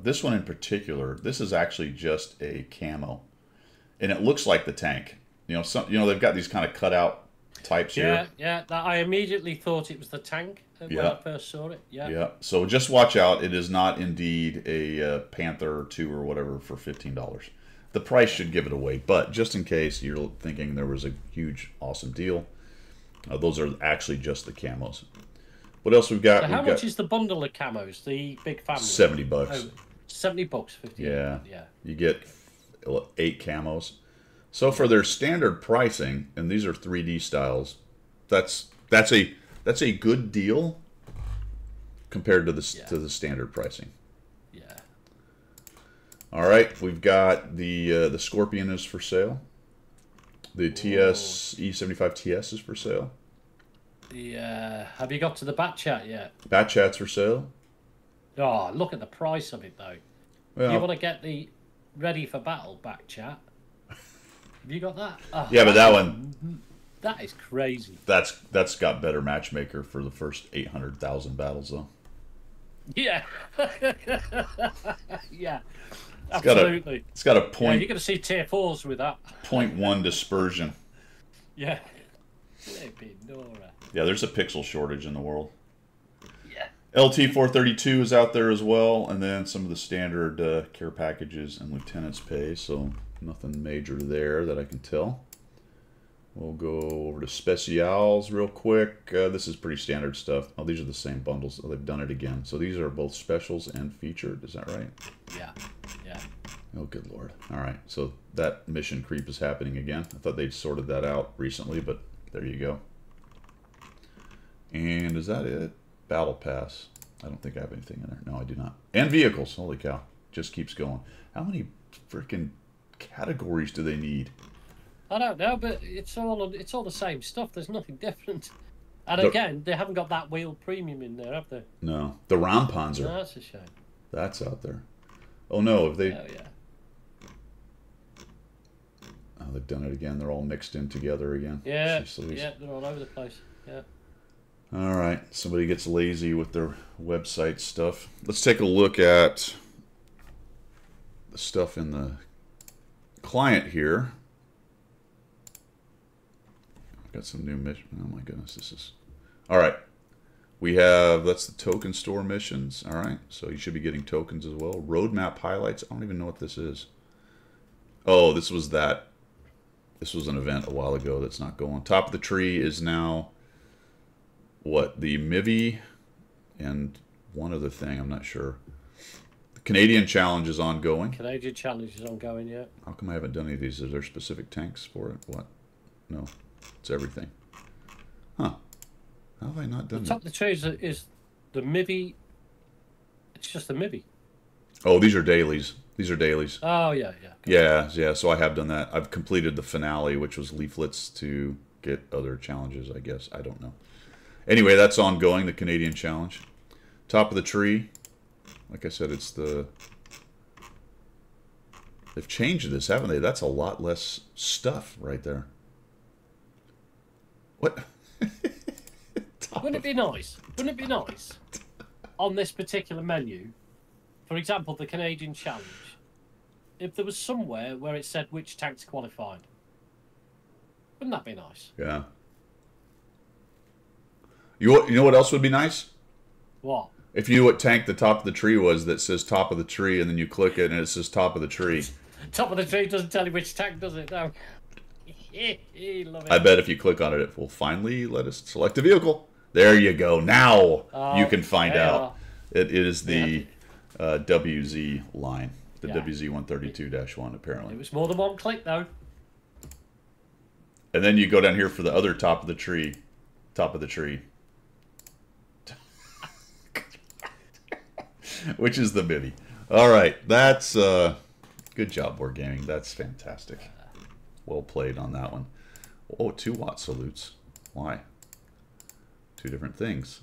This one in particular, this is actually just a camo, and it looks like the tank. They've got these kind of cutout types here. Yeah. I immediately thought it was the tank when I first saw it. Yeah. Yeah. So just watch out. It is not indeed a Panther 2 or whatever for $15. The price should give it away, but just in case you're thinking there was a huge, awesome deal, those are actually just the camos. What else we've got? So how much is the bundle of camos, the big family? $70. Oh, $70, 50. Yeah. You get 8 camos. So for their standard pricing, and these are 3D styles, that's a good deal compared to the standard pricing. Yeah. All right, we've got the Scorpion is for sale. The TS E75 TS is for sale. Have you got to the Bat Chat yet? Bat Chat's for sale. Oh, look at the price of it though. Well, you want to get the Ready for Battle Bat Chat? Have you got that? Oh, yeah, but that one. That is crazy. That's got better matchmaker for the first 800,000 battles though. Yeah. Yeah. Absolutely. It's got a Yeah, point. you're going to see tier 4s with that. 0.1 dispersion. Yeah. Flipping Nora. Yeah, there's a pixel shortage in the world. Yeah. LT432 is out there as well, and then some of the standard care packages and lieutenant's pay, so nothing major there that I can tell. We'll go over to Specials real quick. This is pretty standard stuff. Oh, these are the same bundles. Oh, they've done it again. So these are both specials and featured. Is that right? Yeah. Yeah. Oh, good Lord. All right. So that mission creep is happening again. I thought they'd sorted that out recently, but there you go. And is that it? Battle Pass. I don't think I have anything in there. No, I do not. And vehicles. Holy cow. Just keeps going. How many freaking categories do they need? I don't know, but it's all the same stuff. There's nothing different. And again, they haven't got that wheel premium in there, have they? No. The Rampanzer. No, that's a shame. That's out there. Oh no, have they? Oh yeah. Oh, they've done it again. They're all mixed in together again. Yeah. Yeah, they're all over the place. Yeah. All right. Somebody gets lazy with their website stuff. Let's take a look at the stuff in the client here. Got some new mission. Oh my goodness, this is all right. We have that's the token store missions. All right, so you should be getting tokens as well. Roadmap highlights. I don't even know what this is. Oh, this was that. This was an event a while ago that's not going. Top of the tree is now what the Mivi and one other thing. I'm not sure. The Canadian challenge is ongoing. Canadian challenge is ongoing. Yeah. How come I haven't done any of these? Is there specific tanks for it? What? No. It's everything. Huh. How have I not done that? Top of the tree is the Mivi. It's just the Mivi. Oh, these are dailies. These are dailies. Oh, yeah, yeah. Yeah, so I have done that. I've completed the finale, which was leaflets to get other challenges, I guess. I don't know. Anyway, that's ongoing, the Canadian challenge. Top of the tree. Like I said, it's the... They've changed this, haven't they? That's a lot less stuff right there. What? Wouldn't it be nice? Wouldn't it be nice on this particular menu, for example, the Canadian Challenge, if there was somewhere where it said which tanks qualified? Wouldn't that be nice? Yeah. You know what else would be nice? What? If you knew what tank the top of the tree was that says top of the tree, and then you click it and it says top of the tree. Top of the tree doesn't tell you which tank, does it? No. Love it. I bet if you click on it, it will finally let us select a vehicle. There you go. Now you can find out. It is the WZ line, the WZ132-1, apparently. It was more than one click, though. And then you go down here for the other top of the tree. Top of the tree. Which is the Mivi. All right. That's good job, Board Gaming. That's fantastic. Well played on that one. Oh, 2-watt salutes. Why? Two different things.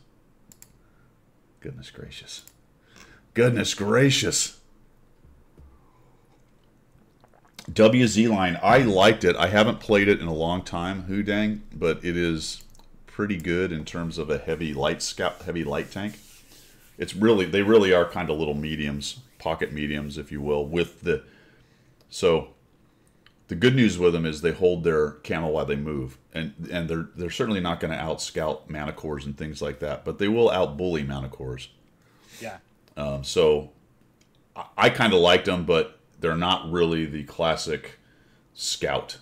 Goodness gracious. Goodness gracious. WZ line. I liked it. I haven't played it in a long time, who dang, but it is pretty good in terms of a heavy light tank. It's really, they really are kind of little mediums, pocket mediums, if you will, with the, so the good news with them is they hold their camo while they move, and they're certainly not going to out-scout Manticores and things like that, but they will out-bully Manticores. Yeah. So I kind of liked them, but they're not really the classic scout.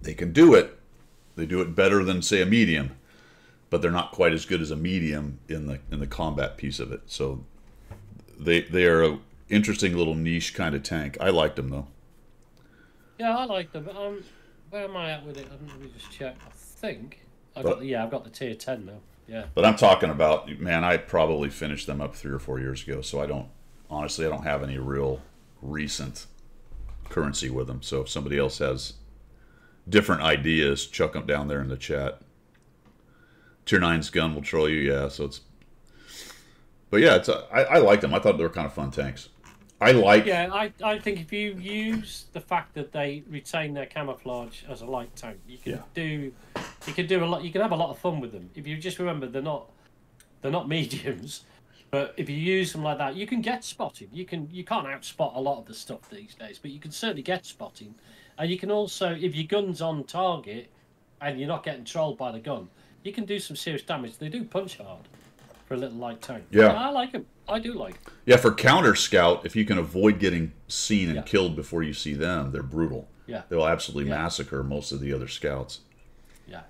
They can do it. They do it better than, say, a medium, but they're not quite as good as a medium in the combat piece of it. So they are an interesting little niche kind of tank. I liked them though. Yeah, I like them. Where am I at with it? Let me just check. I think I've got the tier 10 now. Yeah. But I'm talking about, man, I probably finished them up 3 or 4 years ago, so I don't have any real recent currency with them. So if somebody else has different ideas, chuck them down there in the chat. Tier 9's gun will troll you, yeah. So it's, but yeah, I liked them. I thought they were kind of fun tanks. Yeah, I think if you use the fact that they retain their camouflage as a light tank, you can do a lot. You can have a lot of fun with them. If you just remember they're not mediums, But if you use them like that, you can get spotting. You can't outspot a lot of the stuff these days, but you can certainly get spotting. And you can also, if your gun's on target and you're not getting trolled by the gun, you can do some serious damage. They do punch hard for a little light tank. Yeah. I like them. I do like them. Yeah, for counter scout, if you can avoid getting seen and killed before you see them, they're brutal. Yeah. They'll absolutely massacre most of the other scouts. Yeah.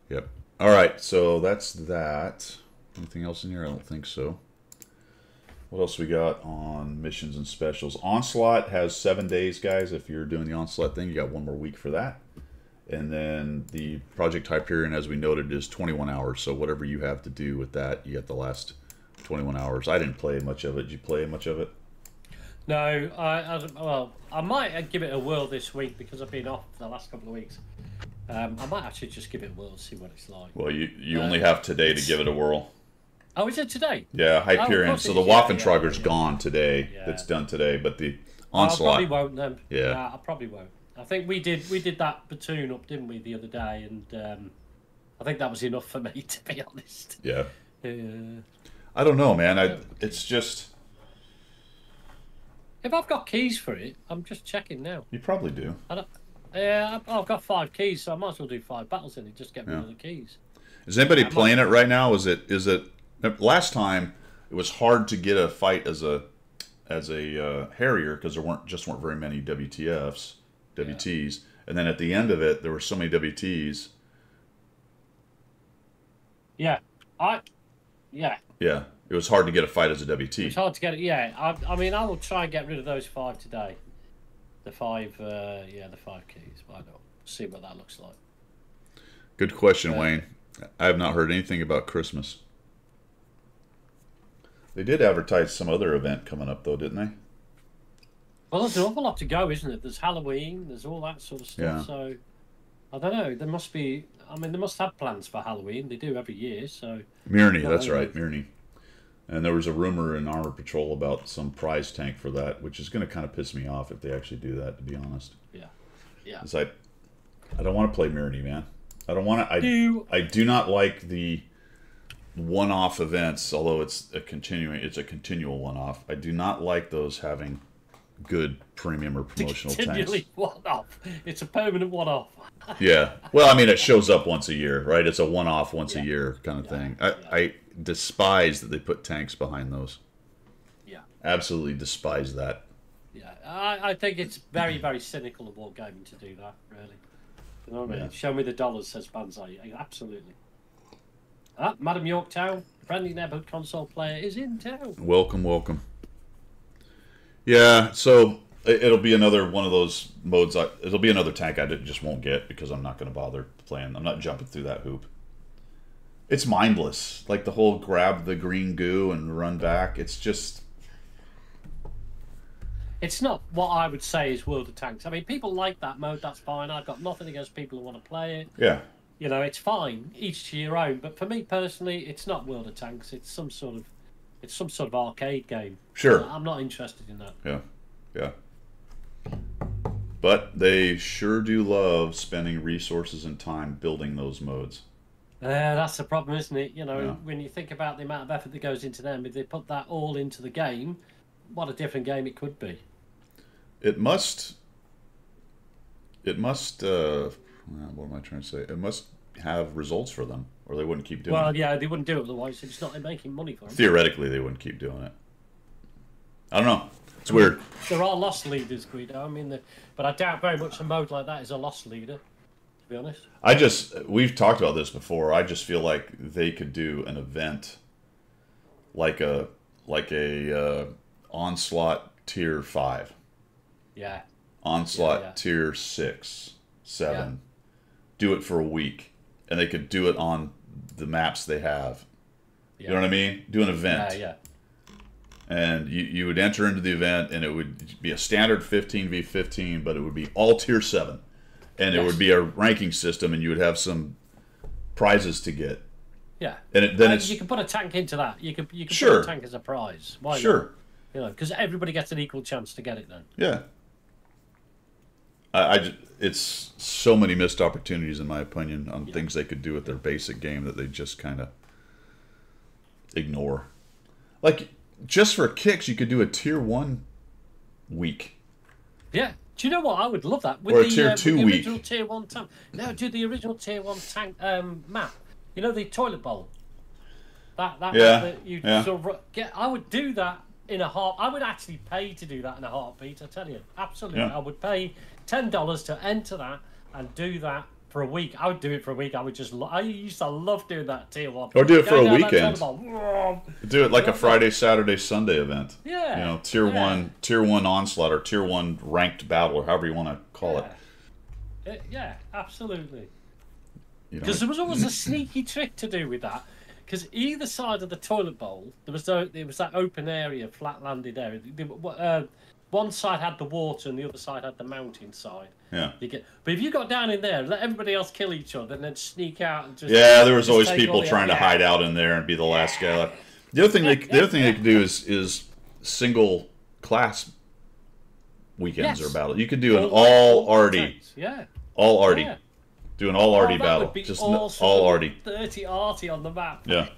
Yep. All right, so that's that. Anything else in here? I don't think so. What else we got on missions and specials? Onslaught has 7 days, guys. If you're doing the Onslaught thing, you got 1 more week for that. And then the Project Hyperion, as we noted, is 21 hours. So whatever you have to do with that, you get the last 21 hours. I didn't play much of it. Did you play much of it? No, well, I might give it a whirl this week because I've been off the last couple of weeks. I might actually just give it a whirl, see what it's like. Well, you only have today to give it a whirl. Oh, is it today? Yeah, Hyperion. So the Waffentrager's gone today. Yeah. That's done today, but the Onslaught. I probably won't then. Yeah. I probably won't. I think we did that platoon up, didn't we, the other day? And I think that was enough for me, to be honest. Yeah. I don't know, man. It's just. If I've got keys for it, I'm just checking now. You probably do. I've got 5 keys, so I might as well do 5 battles in it. Just get rid of the keys. Is anybody playing it right now? Is it? Last time it was hard to get a fight as a Harrier because there weren't very many WTs, and then at the end of it there were so many WTs. Yeah, Yeah, it was hard to get a fight as a WT. It's hard to get it. Yeah, I mean, I will try and get rid of those 5 today. The 5, the 5 keys. Why not? See what that looks like. Good question, Wayne. I have not heard anything about Christmas. They did advertise some other event coming up, though, didn't they? Well, there's an awful lot to go, isn't it? There's Halloween, there's all that sort of stuff. Yeah. So, I don't know. There must be. I mean, they must have plans for Halloween. They do every year. So. Myrney, that's right, Myrney. And there was a rumor in Armor Patrol about some prize tank for that, which is going to kind of piss me off if they actually do that, to be honest. Yeah. Yeah. It's like, I don't want to play Myrney, man. I don't want to. I do not like the one-off events, although it's a continual one-off. I do not like those having good premium or promotional Continually tanks. one-off. It's a permanent one-off. Yeah. Well, I mean, it shows up once a year, right? It's a one-off once a year kind of thing. I despise that they put tanks behind those. Yeah. Absolutely despise that. Yeah. I think it's very, very cynical of Wargaming to do that, really. You know what I mean? Show me the dollars, says Banzai. Absolutely. Madam Yorktown, friendly neighborhood console player, is in town. Welcome, welcome. Yeah, so it'll be another one of those modes. It'll be another tank I just won't get because I'm not going to bother playing. I'm not jumping through that hoop. It's mindless. Like the whole grab the green goo and run back. It's just... It's not what I would say is World of Tanks. I mean, people like that mode, that's fine. I've got nothing against people who want to play it. Yeah. You know, it's fine, each to your own. But for me personally, it's not World of Tanks. It's some sort of arcade game. Sure. I'm not interested in that. Yeah. Yeah. But they sure do love spending resources and time building those modes. That's the problem, isn't it? You know, when you think about the amount of effort that goes into them, if they put that all into the game, what a different game it could be. It must, what am I trying to say? It must have results for them, or they wouldn't keep doing it. Well, yeah, they wouldn't do it otherwise. It's not making money for them. Theoretically, they wouldn't keep doing it. I don't know. It's weird. There are lost leaders, Guido. I mean, but I doubt very much a mode like that is a lost leader, to be honest. We've talked about this before. I just feel like they could do an event like a Onslaught Tier 5. Yeah. Onslaught Tier 6, 7. Yeah. Do it for a week. And they could do it on the maps they have. Yeah. You know what I mean? Do an event. Yeah. And you would enter into the event, and it would be a standard 15v15, but it would be all Tier 7. And it would be a ranking system, and you would have some prizes to get. Yeah. And then you can put a tank into that. You can sure. put a tank as a prize. Why sure. not? You know, because everybody gets an equal chance to get it then. Yeah. It's so many missed opportunities, in my opinion, on things they could do with their basic game that they just kind of ignore. Like, just for kicks, you could do a tier 1 week. Yeah. Do you know what? I would love that. With Or a tier 2 with the week. original tier 1 tank. No, do the original tier 1 tank map. You know, the toilet bowl. That map that you sort of get. I would do that in a heart. I would actually pay to do that in a heartbeat. I tell you, absolutely. Yeah. I would pay $10 to enter that and do that for a week. I would do it for a week. I would just. I used to love doing that tier 1. Or do it for a Going down that weekend. toilet bowl. Do it like a Friday, Saturday, Sunday event. Yeah. You know, tier 1 onslaught or tier 1 ranked battle or however you want to call it. Yeah, absolutely. Because there was always a sneaky trick to do with that. Because either side of the toilet bowl, there was that open area, flat landed area. One side had the water and the other side had the mountain side. Yeah. But if you got down in there, let everybody else kill each other and then sneak out and just... Yeah, there was always people trying to hide out in there and be the last guy left. The other thing they could do is single class weekends or battle. You could do an all arty. Yeah. All arty. Yeah. Do an all arty battle. Would be just awesome. all arty. 30 arty on the map. Yeah.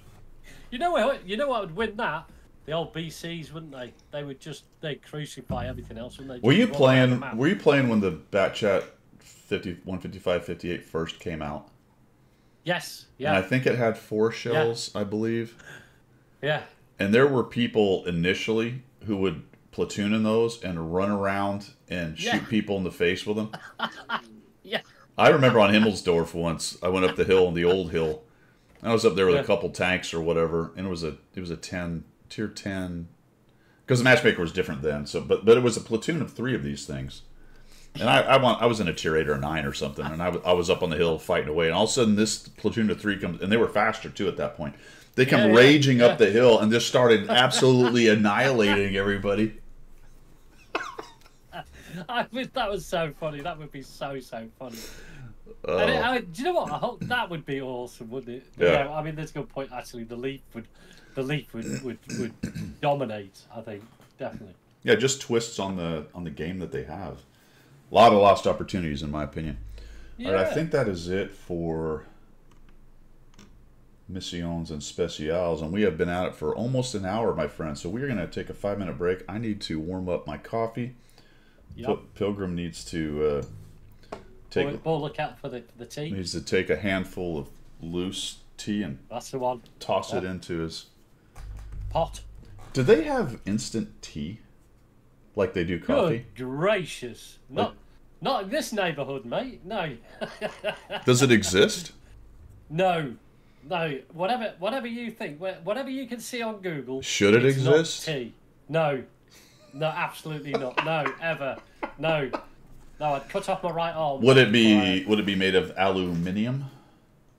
You know what would win that? The old BCs, wouldn't they? They'd crucify everything else, wouldn't they? Were you playing when the Batchat 155-58 first came out? Yes. Yeah. And I think it had 4 shells, I believe. Yeah. And there were people initially who would platoon in those and run around and shoot people in the face with them. Yeah. I remember on Himmelsdorf once, I went up the hill, the old hill. I was up there with a couple tanks or whatever, and it was a 10, tier 10, because the matchmaker was different then. So, but it was a platoon of 3 of these things, and I was in a tier 8 or 9 or something, and I was up on the hill fighting away, and all of a sudden this platoon of 3 comes, and they were faster too at that point. They come raging up the hill and just started absolutely annihilating everybody. That was so funny. That would be so funny. Do you know what? I hope that would be awesome, wouldn't it? Yeah. I mean, there's a good point. Actually, the Leaf would dominate. I think definitely. Yeah, just twists on the game that they have. A lot of lost opportunities, in my opinion. Yeah. All right, I think that is it for Missions and Specials, and we have been at it for almost an hour, my friend. So we're going to take a 5-minute break. I need to warm up my coffee. Yep. Pilgrim needs to look out for the tea. Needs to take a handful of loose tea and that's the one. Toss it into his pot. Do they have instant tea like they do coffee? Good gracious! Not in this neighbourhood, mate. No. Does it exist? No. Whatever you think, whatever you can see on Google. Should it exist? Not tea. No, absolutely not. No, ever. No, I'd cut off my right arm. Would it be made of aluminium?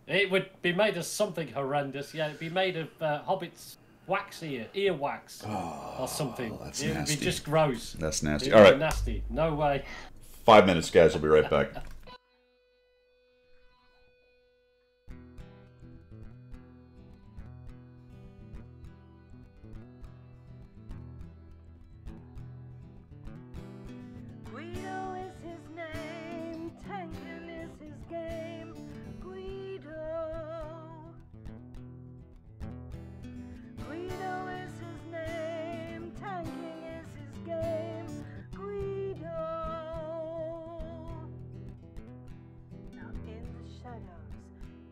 It would be made of something horrendous. Yeah, it'd be made of Hobbit's ear wax, or something. That's It would nasty. be just gross. That's nasty. It'd All be right, nasty. No way. 5 minutes, guys. We'll be right back. Guido is his name, tanking is his game. Guido is his name, tanking is his game. Guido. Now in the shadows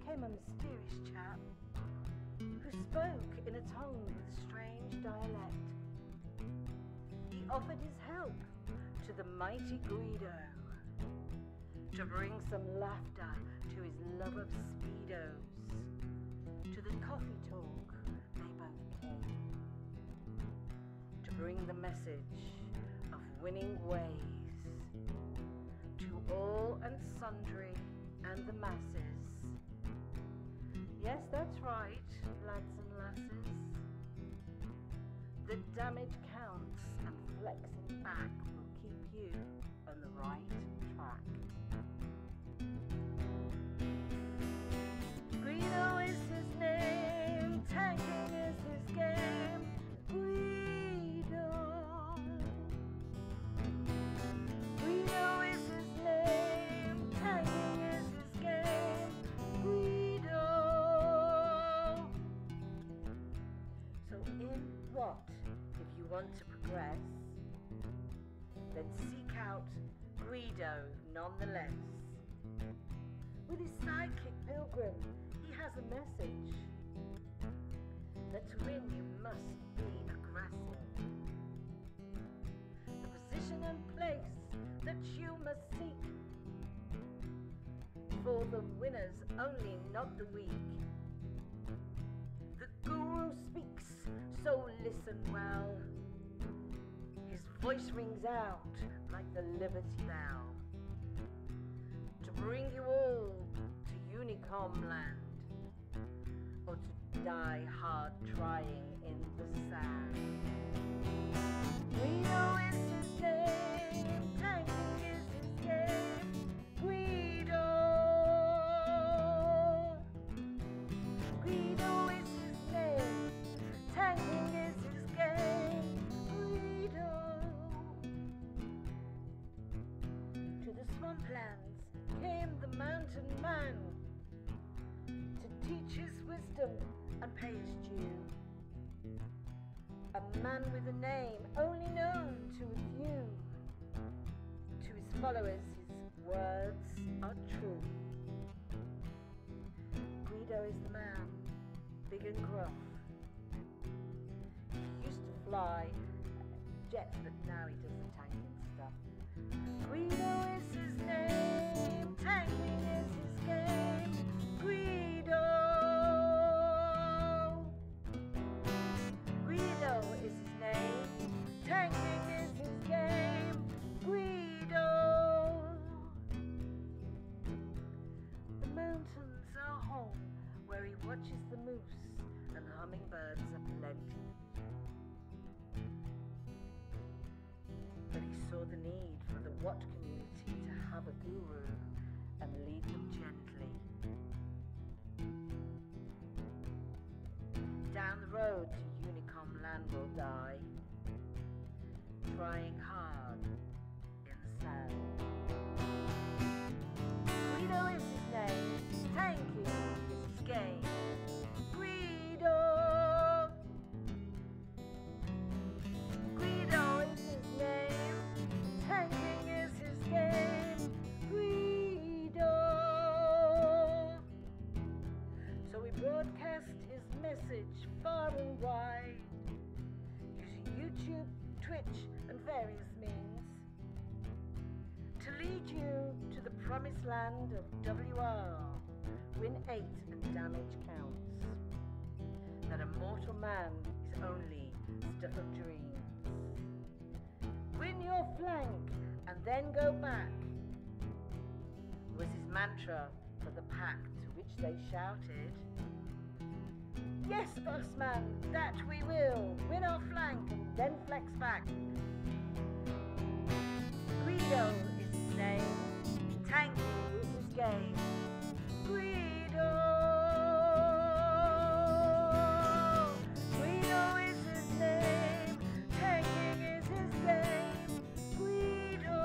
came a mysterious chap who spoke in a tongue with strange dialect. He offered his help to the mighty Guido to bring some laughter to his love of speedos. To the coffee talk they both came to bring the message of winning ways to all and sundry and the masses. Yes, that's right, lads and lasses. The damage counts and flexing back will keep you on the right track. Guido is his name, tanking is his game. Guido is his name, tanking is his game. Guido. So in one want to progress, then seek out Guido nonetheless. With his sidekick Pilgrim, he has a message that to win you must be aggressive. The position and place that you must seek, for the winners only, not the weak. The guru speaks, so listen well. His voice rings out like the Liberty Bell, to bring you all to Unicom land, or to die hard trying in the sand. Guido is his name, tanking is his game. Guido. Guido is his name, tanking is his game. Guido. To the swamplands came the mountain man, to teach his wisdom and pay his due. A man with a name only known to a few. To his followers his words are true. Guido is the man, big and gruff. He used to fly jets, but now he does the tanking stuff. Guido is his name, tanking is his game. Guido. Guido is his name, tanking is his game. Guido. The mountains are home where he watches the moose, and hummingbirds are plenty. But he saw the need for the Wat community to have a guru and lead them gently. Down the road to Unicom land will die, trying hard in the sand. Guido is his name, tanking is his game. Guido. Guido is his name, tanking is his game. Guido. So we broadcast his message far and wide, using YouTube, Twitch, and various means, to lead you to the promised land of WR, win 8 and damage counts, that a mortal man is only stuff of dreams. Win your flank and then go back, was his mantra for the pack, to which they shouted, "Yes, boss man, that we will. Win our flank and then flex back." Guido is his name, tanking is his game. Guido. Guido is his name, tanking is his game. Guido.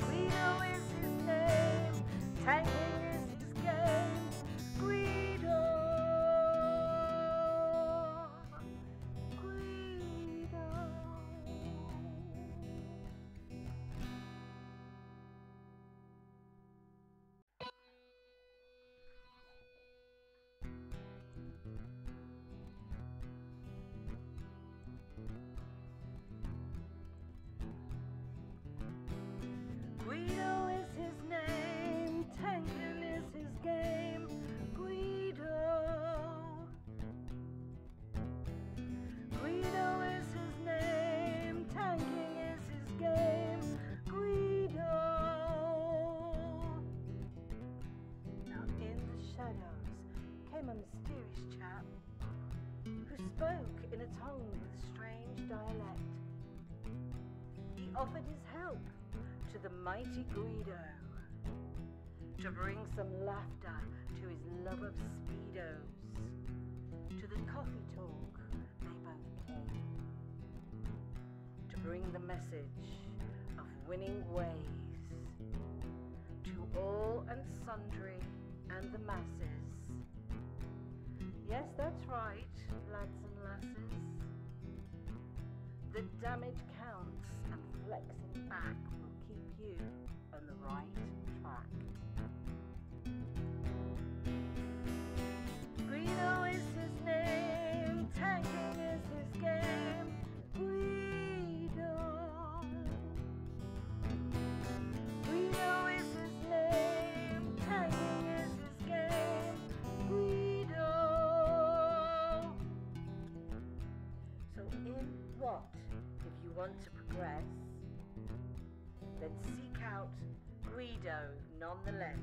Guido is his name, tanking is his game. Guido. Guido. Guido is his name, tanking is his game. Guido. Guido is his name, tanking is his game. Guido. Now in the shadows came a mysterious chap who spoke in a tongue with a strange dialect. He offered his help to the mighty Guido, to bring some laughter to his love of speedos. To the coffee talk they both came, to bring the message of winning ways to all and sundry and the masses. Yes, that's right, lads and lasses. The damage counts, and flexing back will keep you on the right track. Greedo is his name, tanking is his game. Greedo. Greedo is his name, tanking is his game. Greedo. So in what, if you want to progress, then seek out Greedo nonetheless.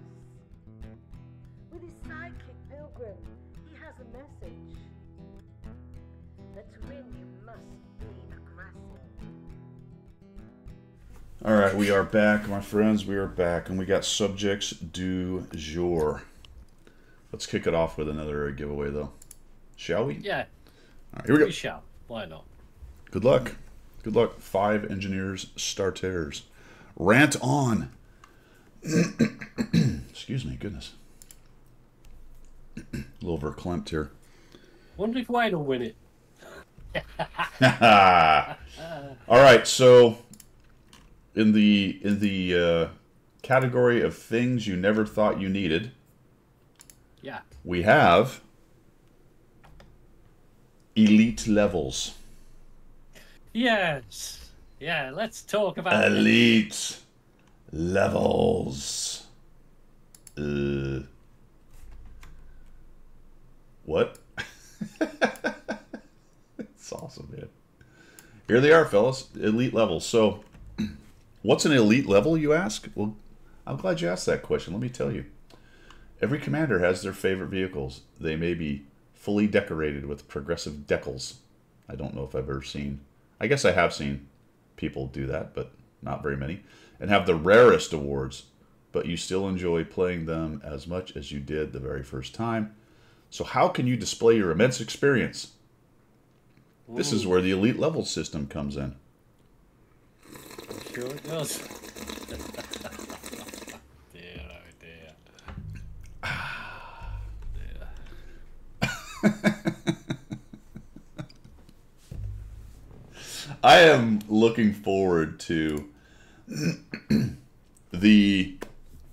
With his sidekick Pilgrim, he has a message. That to win you must be aggressive. All right, we are back, my friends. We are back, and we got subjects du jour. Let's kick it off with another giveaway, though. Shall we? Yeah. All right, here we go. We shall. Why not? Good luck. Good luck. 5 engineers starters. Rant on. Excuse me, goodness. A little verklempt here. Wonder if Wayne will win it. All right, so in the category of things you never thought you needed, Yeah. we have elite levels. Yes. Yeah, let's talk about it. Elite levels. What? It's awesome, man. Here they are, fellas. Elite levels. So, what's an elite level, you ask? Well, I'm glad you asked that question. Let me tell you. Every commander has their favorite vehicles. They may be fully decorated with progressive decals. I don't know if I've ever seen... I guess I have seen people do that, but not very many. And have the rarest awards, but you still enjoy playing them as much as you did the very first time. So how can you display your immense experience? Ooh. This is where the elite level system comes in. I'm sure it does. Dear, oh dear. I am looking forward to the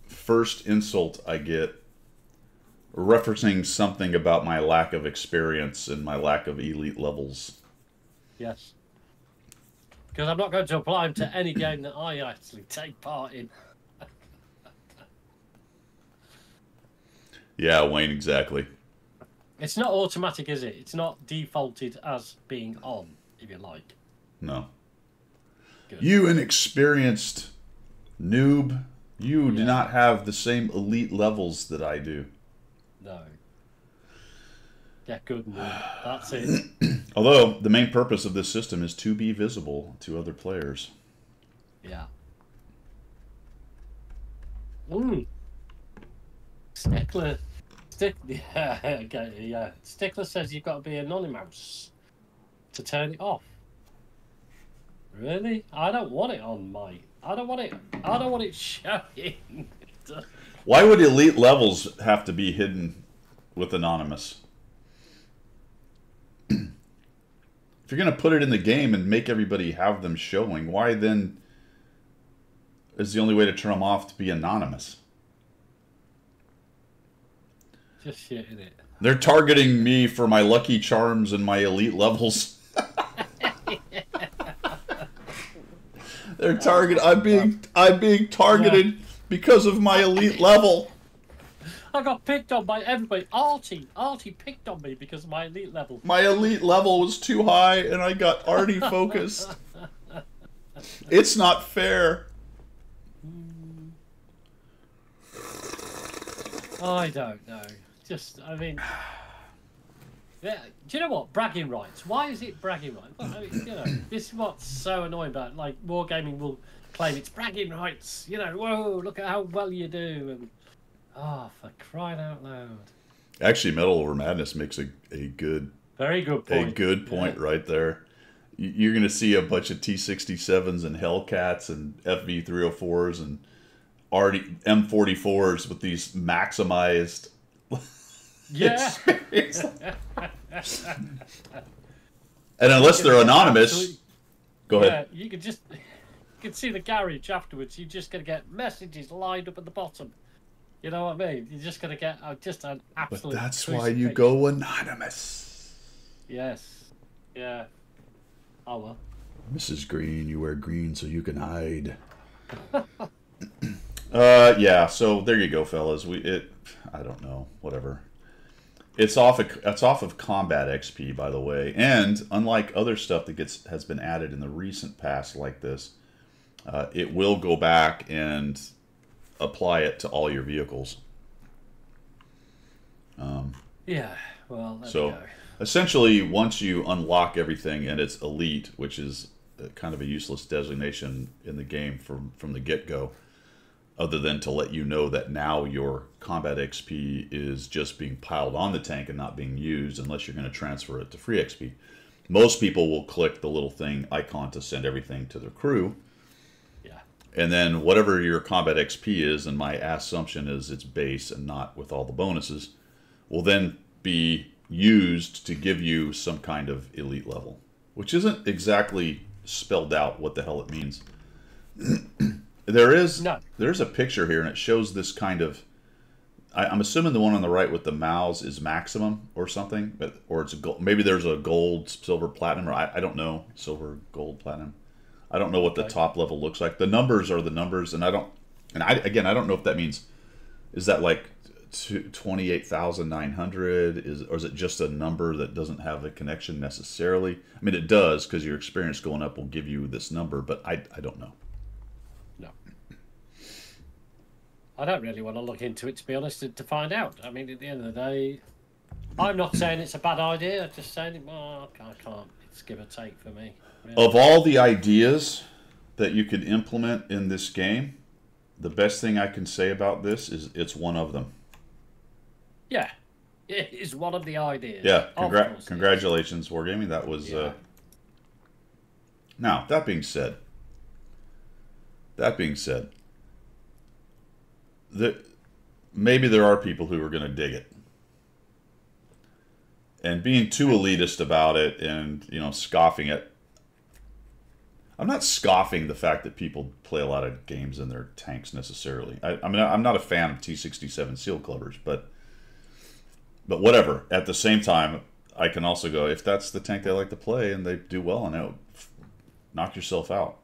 first insult I get referencing something about my lack of experience and my lack of elite levels. Yes. Because I'm not going to apply them to any game that I actually take part in. Yeah, Wayne, exactly. It's not automatic, is it? It's not defaulted as being on, if you like. No. Good. You inexperienced noob, you do not have the same elite levels that I do. No. Yeah, good noob. That's it. Although, the main purpose of this system is to be visible to other players. Yeah. Stickler. Yeah, okay, yeah. Stickler says you've got to be anonymous to turn it off. Really? I don't want it on my... I don't want it showing. Why would elite levels have to be hidden with anonymous? If you're going to put it in the game and make everybody have them showing, why then is the only way to turn them off to be anonymous? Just shit in it. They're targeting me for my Lucky Charms and my elite levels. They're targeted. I'm being targeted because of my elite level. I got picked on by everybody. Artie picked on me because of my elite level. My elite level was too high, and I got Artie focused. It's not fair. I don't know. Just, I mean, yeah. Do you know what? Bragging rights. Why is it bragging rights? Well, I mean, you know, this is what's so annoying about it. Like, Wargaming will claim it's bragging rights. You know, whoa, look at how well you do. And oh, for crying out loud. Actually, Metal Over Madness makes a good, very good point. A good point right there. You're going to see a bunch of T-67s and Hellcats and FV-304s and M44s with these maximized Yeah. And unless they're anonymous, go ahead. Yeah, you could see the garage afterwards. You're just going to get messages lined up at the bottom. You know what I mean? You're just going to get just an absolute. But that's why you go anonymous. Yes. Yeah. Oh well. Mrs. Green, you wear green so you can hide. Yeah. So there you go, fellas. I don't know. Whatever. It's off of Combat XP, by the way, and unlike other stuff that has been added in the recent past like this, it will go back and apply it to all your vehicles. Yeah. Well. So essentially, once you unlock everything and it's elite, which is kind of a useless designation in the game from the get-go, other than to let you know that now your combat XP is just being piled on the tank and not being used unless you're going to transfer it to free XP. Most people will click the little thing icon to send everything to their crew. Yeah. And then whatever your combat XP is, and my assumption is it's base and not with all the bonuses, will then be used to give you some kind of elite level, which isn't exactly spelled out what the hell it means. There's a picture here, and it shows this kind of. I'm assuming the one on the right with the mouse is maximum or something, or it's a gold. Maybe there's a gold, silver, platinum, or I don't know, silver, gold, platinum. I don't know what the top level looks like. The numbers are the numbers, and I don't know if that means, is that like 28,900 or is it just a number that doesn't have a connection necessarily? I mean, it does, because your experience going up will give you this number, but I don't know. I don't really want to look into it, to be honest, to find out. I mean, at the end of the day, I'm not saying it's a bad idea. I'm just saying, well, I can't. It's give or take for me. Really. Of all the ideas that you could implement in this game, the best thing I can say about this is it's one of them. Yeah, it is one of the ideas. Yeah, congratulations, Wargaming. That was... Now, that being said, maybe there are people who are going to dig it, and being too elitist about it and scoffing it. I'm not scoffing the fact that people play a lot of games in their tanks necessarily. I mean, I'm not a fan of T-67 Seal Clubbers, but whatever. At the same time, I can also go, if that's the tank they like to play and they do well on it, knock yourself out.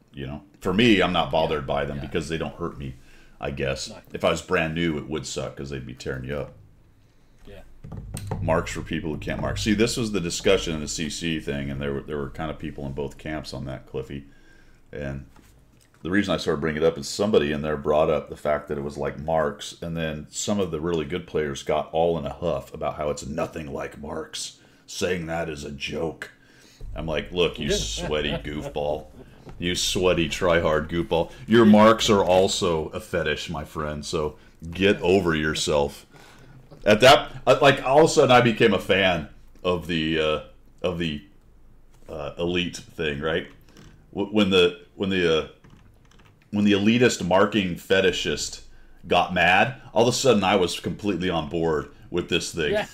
For me, I'm not bothered by them because they don't hurt me. I guess if I was brand new, it would suck because they'd be tearing you up. Yeah. Marks for people who can't mark. See, this was the discussion in the CC thing, and there were kind of people in both camps on that, Cliffy. And the reason I started bringing it up is somebody in there brought up the fact that it was like marks, and then some of the really good players got all in a huff about how it's nothing like marks, saying that is a joke. I'm like, look, you sweaty goofball. You sweaty, try-hard goofball. Your marks are also a fetish, my friend, so get over yourself. At that, all of a sudden I became a fan of the elite thing, right? When the elitist marking fetishist got mad, all of a sudden I was completely on board with this thing. Yeah.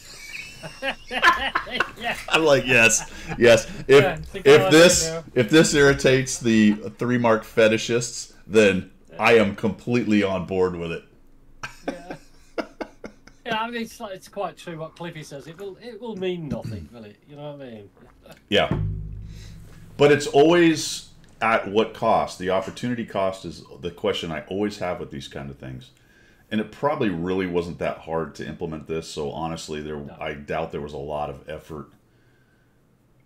Yeah. I'm like, yes. If this irritates the 3-mark fetishists, then I am completely on board with it. Yeah. Yeah, I mean, it's quite true what Cliffy says. It will mean nothing, will it? You know what I mean? Yeah. But it's always at what cost? The opportunity cost is the question I always have with these kind of things. And it probably really wasn't that hard to implement this, so honestly, I doubt there was a lot of effort.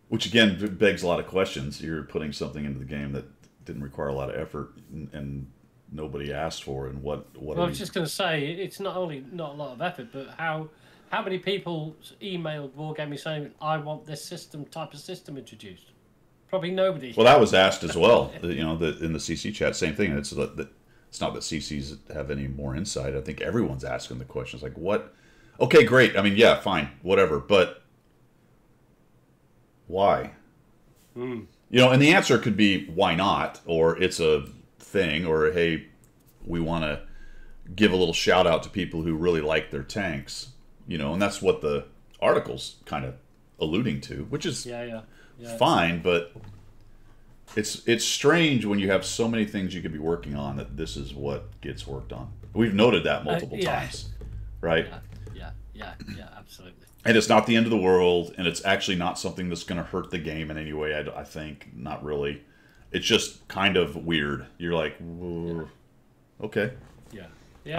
Which again begs a lot of questions. You're putting something into the game that didn't require a lot of effort and nobody asked for. And what? Well, I was just going to say, it's not only not a lot of effort, but how many people emailed Wargaming saying, "I want this type of system introduced"? Probably nobody. Well, that was asked as well. In the CC chat, same thing. It's not that CCs have any more insight. I think everyone's asking the questions like, "What? Okay, great. I mean, yeah, fine, whatever, but why?" And the answer could be why not, or it's a thing, or hey, we want to give a little shout out to people who really like their tanks. you know, and that's what the article's kind of alluding to, which is yeah. fine, but it's strange when you have so many things you could be working on that this is what gets worked on. We've noted that multiple times, right? Yeah, absolutely. And it's not the end of the world, and it's actually not something that's going to hurt the game in any way, I think. Not really. It's just kind of weird. You're like, whoa, okay. Yeah.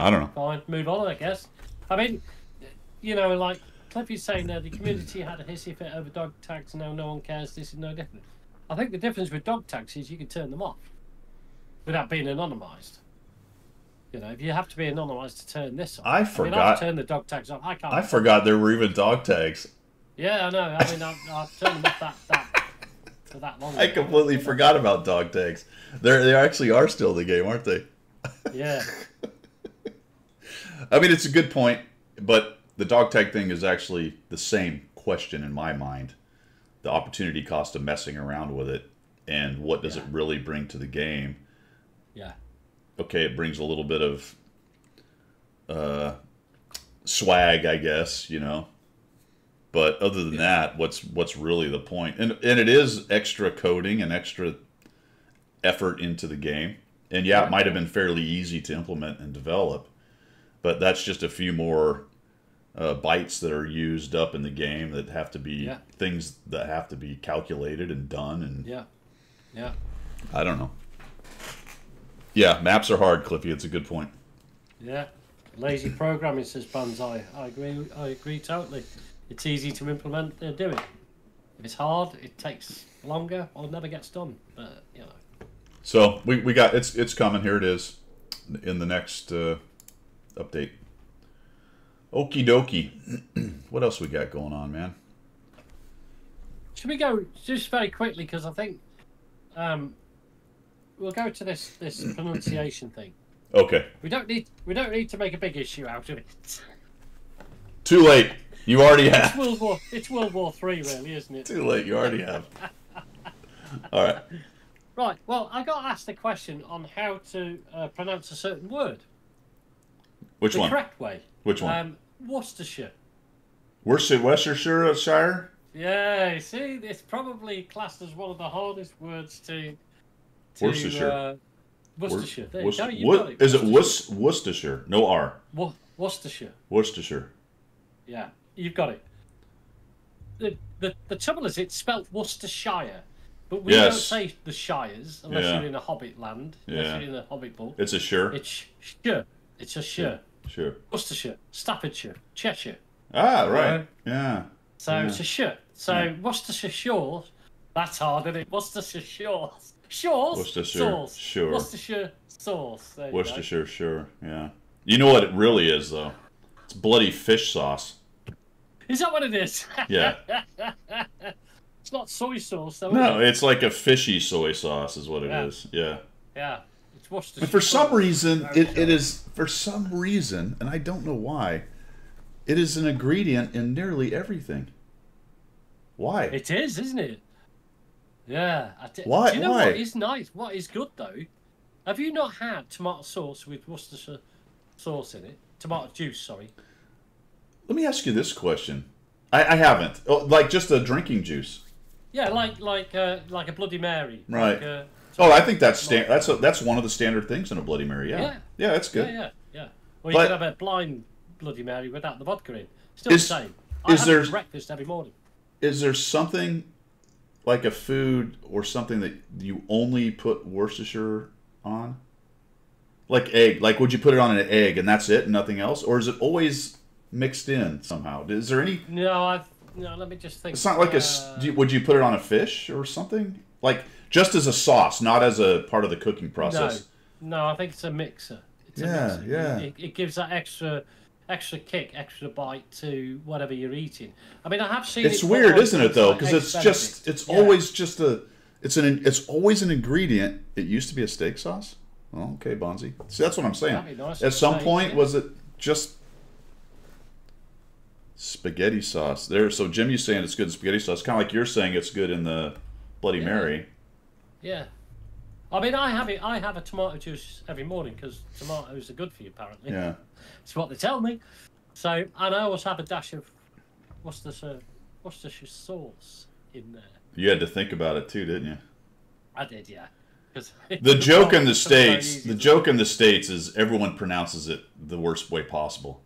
I don't know. Fine, move on, I guess. I mean, you know, like Cliffy's saying there, the community had a hissy fit over dog tags, now no one cares, this is no different. I think the difference with dog tags is you can turn them off without being anonymised. You know, if you have to be anonymised to turn this off. I forgot. mean, I've turned the dog tags off. I can't. I forgot there were even dog tags. Yeah, I know. I mean, I've turned them off that for that long. I completely forgot about dog tags. They actually are still in the game, aren't they? Yeah. I mean, it's a good point, but the dog tag thing is actually the same question in my mind. The opportunity cost of messing around with it, and what does it really bring to the game? Yeah. Okay, it brings a little bit of swag, I guess, you know. But other than that, what's really the point? And it is extra coding and extra effort into the game. And it might have been fairly easy to implement and develop, but that's just a few more bytes that are used up in the game that have to be things that have to be calculated and done. And yeah. I don't know. Yeah, maps are hard, Cliffy. It's a good point. Yeah, lazy programming, says Banzai. I agree totally. It's easy to implement and do it. If it's hard, it takes longer or never gets done. But you know. So we got it's coming. Here it is in the next update. Okie dokie. What else we got going on, man? Should we go just very quickly, because I think we'll go to this pronunciation thing. Okay. We don't need to make a big issue out of it. Too late. You already have. It's World War III, really, isn't it? Too late. You already have. All right. Right. Well, I got asked a question on how to pronounce a certain word. Which one? The correct way. Which one? Worcestershire. Worcestershire? Yeah, you see, it's probably classed as one of the hardest words to Worcestershire. Worcestershire. There you go. You got it. Is it Worcestershire? No R. Worcestershire. Worcestershire. Yeah, you've got it. The trouble is, it's spelt Worcestershire, but we don't say the Shires unless you're in a Hobbit land. Unless you're in a Hobbit book. It's a sure. It's sure. It's a sure. Sure. Worcestershire, Staffordshire, Cheshire. Ah, right. Yeah. So it's a sure. So Worcestershire Shores. That's hard, isn't it? Worcestershire Shores. Shores. Worcestershire. Sauce. Sure. Worcestershire sauce. There Worcestershire. Sure. Yeah. You know what it really is, though? It's bloody fish sauce. Is that what it is? Yeah. It's not soy sauce, though. No, it's like a fishy soy sauce, is what it is. Yeah. Yeah. It's Worcestershire. But for some reason, it is. For some reason, and I don't know why, it is an ingredient in nearly everything. Why? It is, isn't it? Yeah. Why? Do you know Why? what is nice? What is good, though? Have you not had tomato sauce with Worcestershire sauce in it? Tomato juice, sorry. Let me ask you this question. I haven't. Oh, like just a drinking juice. Yeah, like a Bloody Mary. Right. Like, I think that's that's one of the standard things in a Bloody Mary. Yeah. Yeah, that's good. Yeah. Or you could have a blind Bloody Mary without the vodka in. Still the same. I have it for breakfast every morning. Is there something like a food or something that you only put Worcestershire on? Like egg. Like would you put it on an egg and that's it and nothing else? Or is it always mixed in somehow? Is there any... No, let me just think. It's not like would you put it on a fish or something? Like just as a sauce, not as a part of the cooking process. No, I think it's a mixer. It's a mixer. Yeah. It gives that extra kick, extra bite to whatever you're eating. I mean, I have seen it's weird, isn't it, though? Because it's always just it's always an ingredient. It used to be a steak sauce. Oh, okay, Bonzi. See, that's what I'm saying. Nice At some point, was it just spaghetti sauce there? So Jimmy's saying it's good in spaghetti sauce, kind of like you're saying it's good in the Bloody Mary. Yeah. I mean, I have a tomato juice every morning because tomatoes are good for you, apparently. Yeah. It's what they tell me. So, and I always have a dash of Worcestershire sauce in there. You had to think about it too, didn't you? I did, yeah. The joke in the States is everyone pronounces it the worst way possible.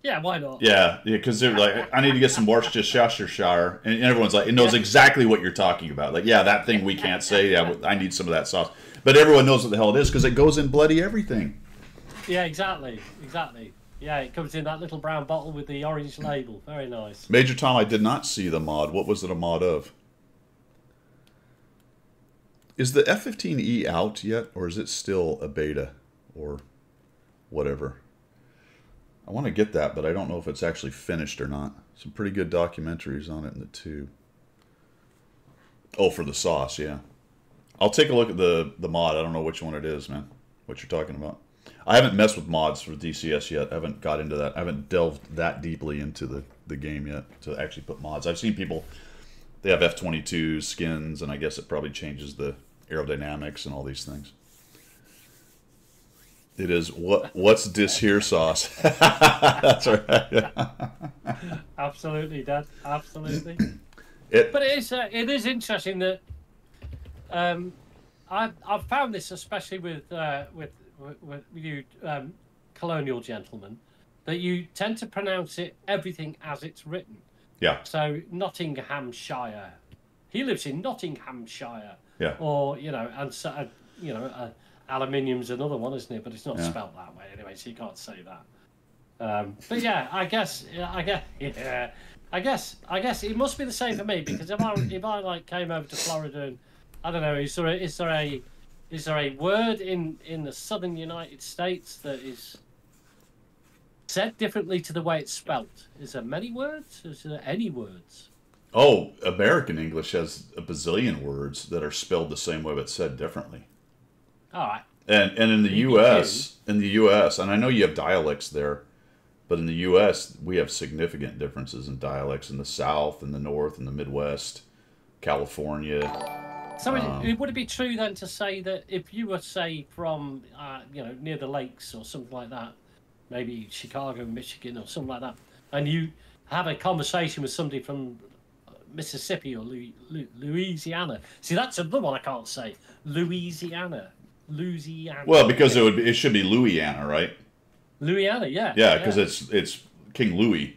Yeah, why not? Yeah, because they're like, I need to get some Worcestershire, and everyone's like, it knows exactly what you're talking about. Like, yeah, that thing we can't say. Yeah, I need some of that sauce, but everyone knows what the hell it is because it goes in bloody everything. Yeah, exactly. Yeah, it comes in that little brown bottle with the orange label. Very nice. Major Tom, I did not see the mod. What was it a mod of? Is the F-15E out yet, or is it still a beta, or whatever? I want to get that, but I don't know if it's actually finished or not. Some pretty good documentaries on it in the tube. Oh, for the sauce, yeah. I'll take a look at the mod. I don't know which one it is, man. What you're talking about. I haven't messed with mods for DCS yet. I haven't got into that. I haven't delved that deeply into the game yet to actually put mods. I've seen people, they have F-22 skins, and I guess it probably changes the aerodynamics and all these things. It is, what's this here sauce? That's right. Absolutely, Dad. Absolutely. But it is interesting that I've found this, especially with you colonial gentlemen, that you tend to pronounce everything as it's written. Yeah. So Nottinghamshire. He lives in Nottinghamshire. Yeah. Or and so aluminium's another one, isn't it? But it's not spelt that way anyway, so you can't say that. But yeah, I guess it must be the same for me, because if I like came over to Florida and I don't know, is there a word in the southern United States that is said differently to the way it's spelt? Is there many words? Is there any words? Oh, American English has a bazillion words that are spelled the same way but said differently. All right. And in the U.S., and I know you have dialects there, but in the U.S. we have significant differences in dialects in the South, in the North, in the Midwest, California. So would it be true then to say that if you were, say, from near the lakes or something like that, maybe Chicago, Michigan, or something like that, and you have a conversation with somebody from Mississippi or Louisiana? See, that's another one I can't say. Louisiana. Well, because it should be Louisiana, right? Louisiana, yeah. Yeah, because it's King Louis.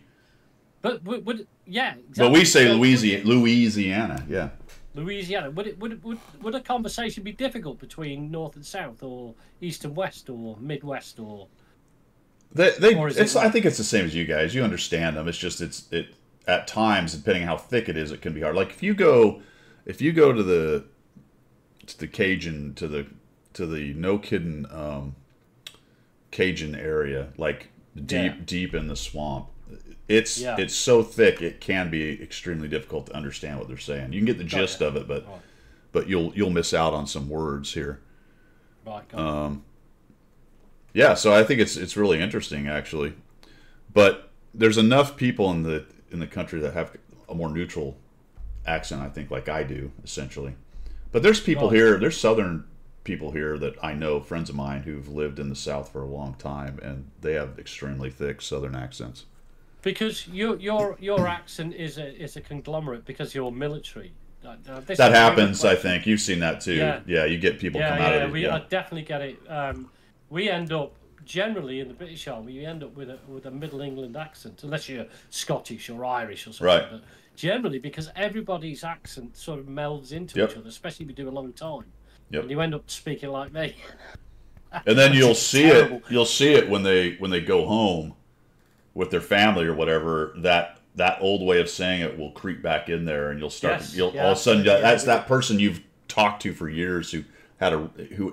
But exactly. But we say Louisiana, yeah. Louisiana. Would a conversation be difficult between North and South, or East and West, or Midwest, or? I think it's the same as you guys. You understand them. It's just it at times, depending on how thick it is, it can be hard. Like if you go to the Cajun to the no kidding Cajun area, like deep in the swamp. It's so thick it can be extremely difficult to understand what they're saying. You can get the gist of it, but you'll miss out on some words here. Right. Yeah, so I think it's really interesting actually, but there's enough people in the country that have a more neutral accent, I think, like I do essentially. But there's people here. There's Southern people here that I know, friends of mine who've lived in the South for a long time, and they have extremely thick Southern accents. Because your accent is a conglomerate because you're military. That happens, I think. You've seen that too. Yeah, you get people come out of it. I definitely get it. We end up generally in the British Army. You end up with a Middle England accent, unless you're Scottish or Irish or something. Right. But generally, because everybody's accent sort of melds into each other, especially if you do a long time. Yep. And you end up speaking like me. And then you'll see it. You'll see it when they go home with their family or whatever. That old way of saying it will creep back in there, and you'll start. All of a sudden, that's that person you've talked to for years who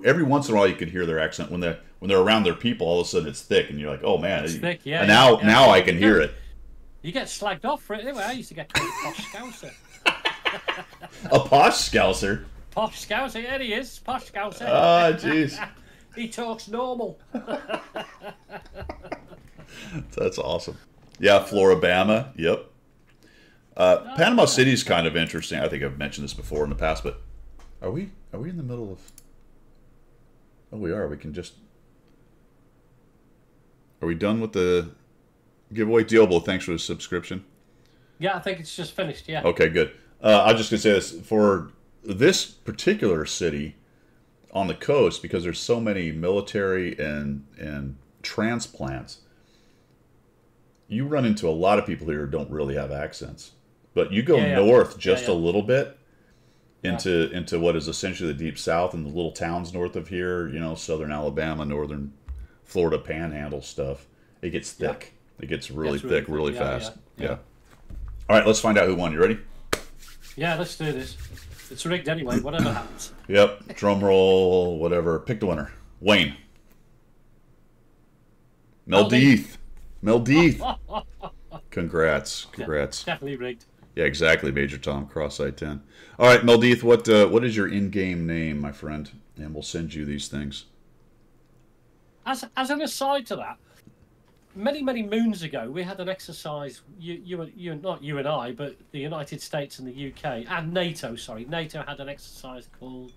every once in a while you could hear their accent when they're around their people. All of a sudden, it's thick, and you're like, oh man, it's thick. Yeah. And now I can hear it. You get slagged off for it anyway. I used to get called a posh scouser. A posh scouser. Posh scouser, yeah, he is. Posh scouser. Oh, jeez. He talks normal. That's awesome. Yeah, Floribama. Yep. Panama City's kind of interesting. I think I've mentioned this before in the past, but are we in the middle of? Oh, we are. We can just. Are we done with the Giveaway Diablo, thanks for the subscription. Yeah, I think it's just finished. Yeah. Okay, good. I was just gonna say this for this particular city on the coast, because there's so many military and transplants. You run into a lot of people here who don't really have accents, but you go north just a little bit into what is essentially the deep south and the little towns north of here. You know, southern Alabama, northern Florida Panhandle stuff. It gets thick. It gets really thick, really fast. Yeah. All right, let's find out who won. You ready? Yeah, let's do this. It's rigged anyway, whatever happens. Yep. Drum roll, whatever. Pick the winner. Wayne. Mel Deeth. Mel Deeth. Congrats. Congrats. Yeah, definitely rigged. Yeah, exactly, Major Tom. Cross-Site 10. All right, Mel Deeth, what is your in-game name, my friend? And we'll send you these things. As an aside to that, many moons ago, we had an exercise. Not you and I, but the United States and the UK and NATO. Sorry, NATO had an exercise called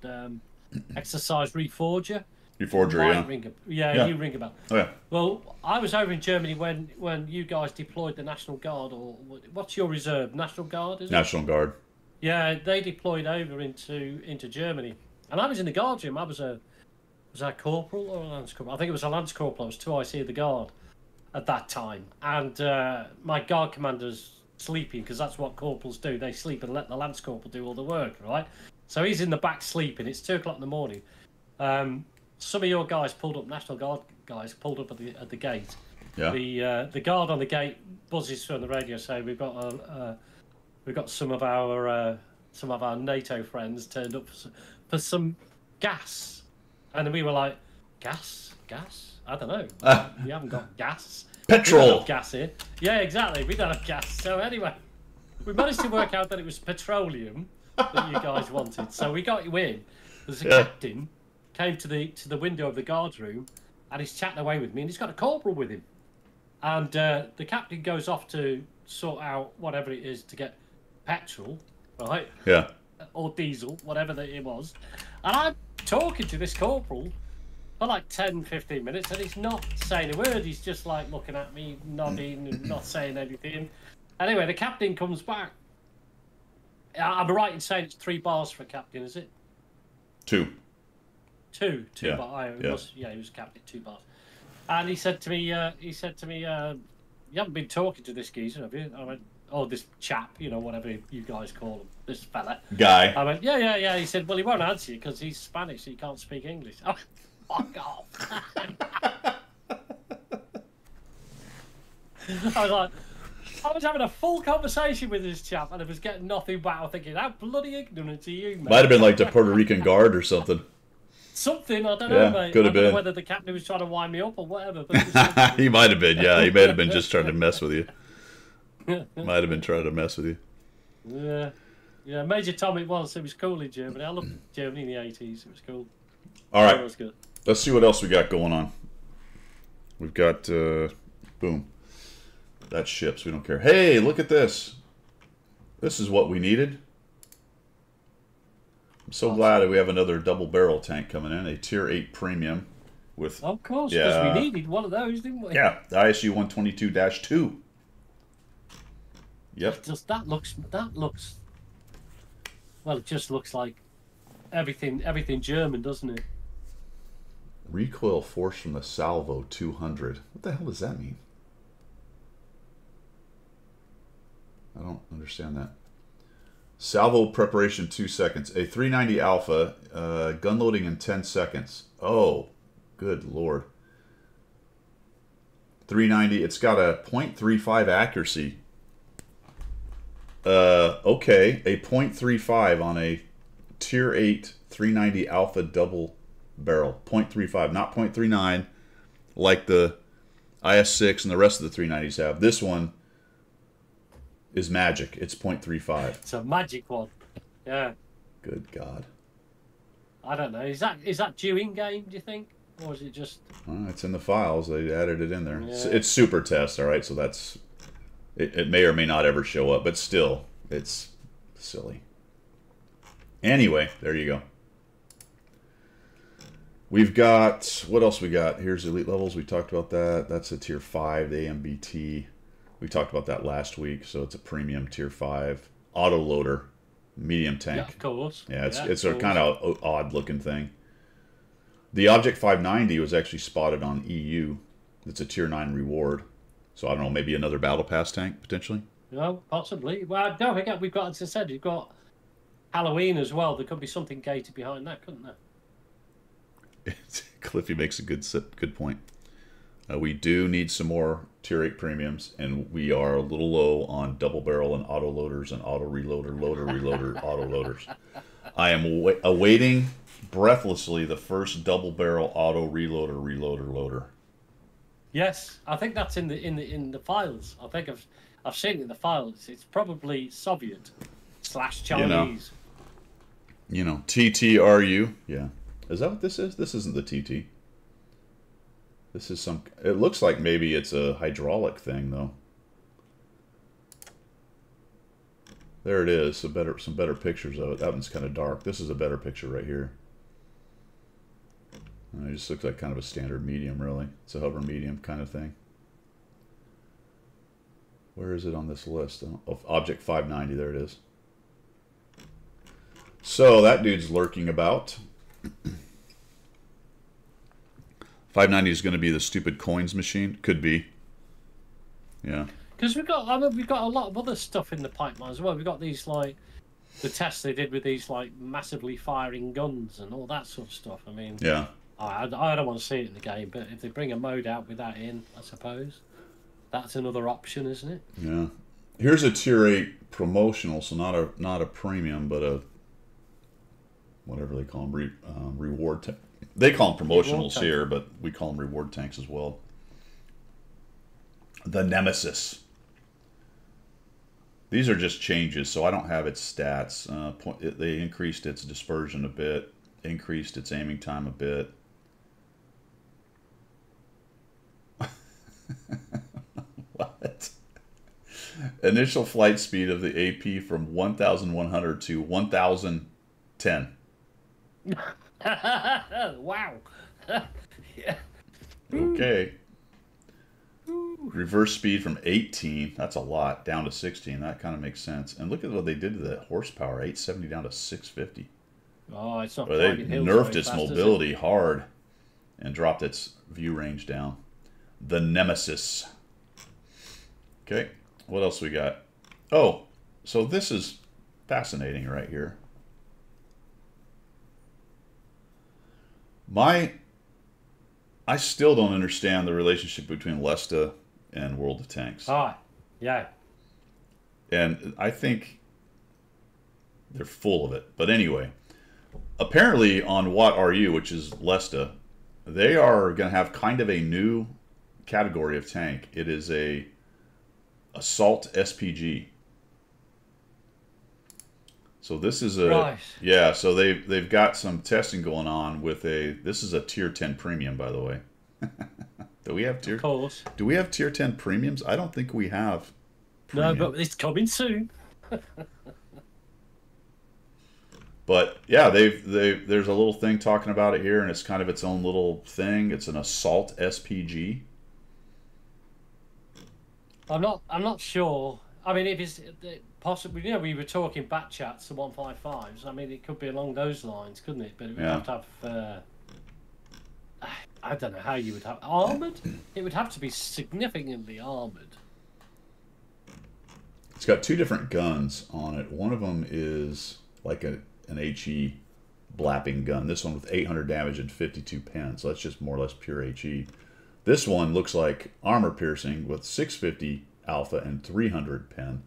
Exercise Reforger. Reforger, yeah. You ring a bell. Oh, yeah. Well, I was over in Germany when you guys deployed the National Guard, or what's your reserve? National Guard, is it? National Guard. Yeah, they deployed over into Germany, and I was in the guard room. Was I corporal or a lance corporal? I think it was a lance corporal. I was 2IC of the guard at that time, and my guard commander's sleeping, because that's what corporals do. They sleep and let the lance corporal do all the work, right? So he's in the back sleeping. It's 2 o'clock in the morning. Some of your guys pulled up, National Guard guys pulled up at the gate. Yeah. The guard on the gate buzzes through on the radio saying we've got some of our NATO friends turned up for some gas, and then we were like, gas? I don't know. We haven't got gas. Petrol. We don't have gas here. Yeah, exactly. We don't have gas. So anyway, we managed to work out that it was petroleum that you guys wanted. So we got you in. There's a captain came to the window of the guard's room, and he's chatting away with me, and he's got a corporal with him. And the captain goes off to sort out whatever it is to get petrol, right? Yeah. Or diesel, whatever that it was. And I'm talking to this corporal for like 10, 15 minutes, and he's not saying a word. He's just like looking at me, nodding, and not saying anything. Anyway, the captain comes back. I'm right in saying it's 3 bars for a captain, is it? 2. 2 bars. He was captain, 2 bars. And he said to me, you haven't been talking to this geezer, have you? I went, oh, this chap, whatever you guys call him, this fella. Guy. I went, yeah. He said, well, he won't answer you because he's Spanish, so he can't speak English. Oh, fuck off. I was having a full conversation with this chap, and I was getting nothing back. I was thinking, how bloody ignorant are you, mate? Might have been like the Puerto Rican Guard or something. Something, I don't know, mate. Could have been. I don't know whether the captain was trying to wind me up or whatever. But He might have been, yeah. He might have been just trying to mess with you. Might have been trying to mess with you. Yeah. Major Tom it was cool in Germany. I loved Germany in the 80s. It was cool. All right. It was good. Let's see what else we got going on. We've got, boom. That ships. We don't care. Hey, look at this. This is what we needed. I'm so glad that we have another double barrel tank coming in. A Tier 8 Premium with... Of course, because we needed one of those, didn't we? Yeah, the ISU 122-2. Yep. That looks... Well, it just looks like everything German, doesn't it? Recoil force from the Salvo 200. What the hell does that mean? I don't understand that. Salvo preparation 2 seconds. A 390 Alpha, gun loading in 10 seconds. Oh, good lord. 390, it's got a .35 accuracy. Okay, a .35 on a Tier 8 390 Alpha double barrel. .35, not .39 like the IS-6 and the rest of the 390s have. This one is magic. It's .35. It's a magic one. Yeah. Good God. I don't know. Is that due in game, do you think? Or is it just... It's in the files. They added it in there. Yeah. It's super test, all right? So that's... It may or may not ever show up, but still, it's silly. Anyway, there you go. We've got... What else we got? Here's elite levels. We talked about that. That's a Tier 5, the AMBT. We talked about that last week. So it's a premium tier 5 auto loader, medium tank. Yeah, of course. Yeah, it's a kind of odd looking thing. The Object 590 was actually spotted on EU. It's a tier 9 reward. So I don't know, maybe another battle pass tank potentially. No, possibly. Well, don't forget we've got, as I said, you've got Halloween as well. There could be something gated behind that, couldn't there? Cliffy makes a good point. We do need some more tier 8 premiums, and we are a little low on double barrel and auto loaders and auto reloader, loader reloader, auto loaders. I am awaiting breathlessly the first double barrel auto reloader loader. Yes, I think that's in the files. I think I've seen it in the files. It's probably Soviet / Chinese. You know, TTRU. Yeah. Is that what this is? This isn't the TT. This is some... It looks like maybe it's a hydraulic thing, though. There it is. Some better pictures of it. That one's kind of dark. This is a better picture right here. It just looks like kind of a standard medium, really. It's a hover medium kind of thing. Where is it on this list? Of Object 590. There it is. So that dude's lurking about. 590 is going to be the stupid coins machine. Could be. Yeah. Because we've got a lot of other stuff in the pipeline as well. We've got these, like, the tests they did with these, like, massively firing guns and all that sort of stuff. I mean, yeah. I don't want to see it in the game, but if they bring a mode out with that in, I suppose that's another option, isn't it? Yeah. Here's a tier 8 promotional, so not a premium, but a whatever they call them, reward tank. They call them promotionals here, but we call them reward tanks as well. The Nemesis. These are just changes, so I don't have its stats. They increased its dispersion a bit, increased its aiming time a bit. What? Initial flight speed of the AP from 1,100 to 1,010. Wow. Yeah. Okay. Reverse speed from 18, that's a lot, down to 16. That kind of makes sense. And look at what they did to the horsepower, 870 down to 650. Oh, it's not. But they nerfed its mobility hard and dropped its view range down. The Nemesis. Okay, what else we got? Oh, so this is fascinating right here. I still don't understand the relationship between Lesta and World of Tanks. Ah, yeah. And I think they're full of it. But anyway, apparently on What Are You, which is Lesta, they are going to have kind of a new category of tank. It is a Assault SPG. So this is a right. Yeah, so they've got some testing going on with this is a tier 10 premium, by the way. Do we have tier? Of course. Do we have tier 10 premiums? I don't think we have. Premium. No, but it's coming soon. But yeah, there's a little thing talking about it here, and it's kind of its own little thing. It's an Assault SPG. I'm not sure. I mean, if it's possibly, you know, we were talking bat chats to 155s. I mean, it could be along those lines, couldn't it? But it would have to have. I don't know how you would have armored. It would have to be significantly armored. It's got two different guns on it. One of them is like an HE blapping gun. This one with 800 damage and 52 pen. So that's just more or less pure HE. This one looks like armor piercing with 650 alpha and 300 pen.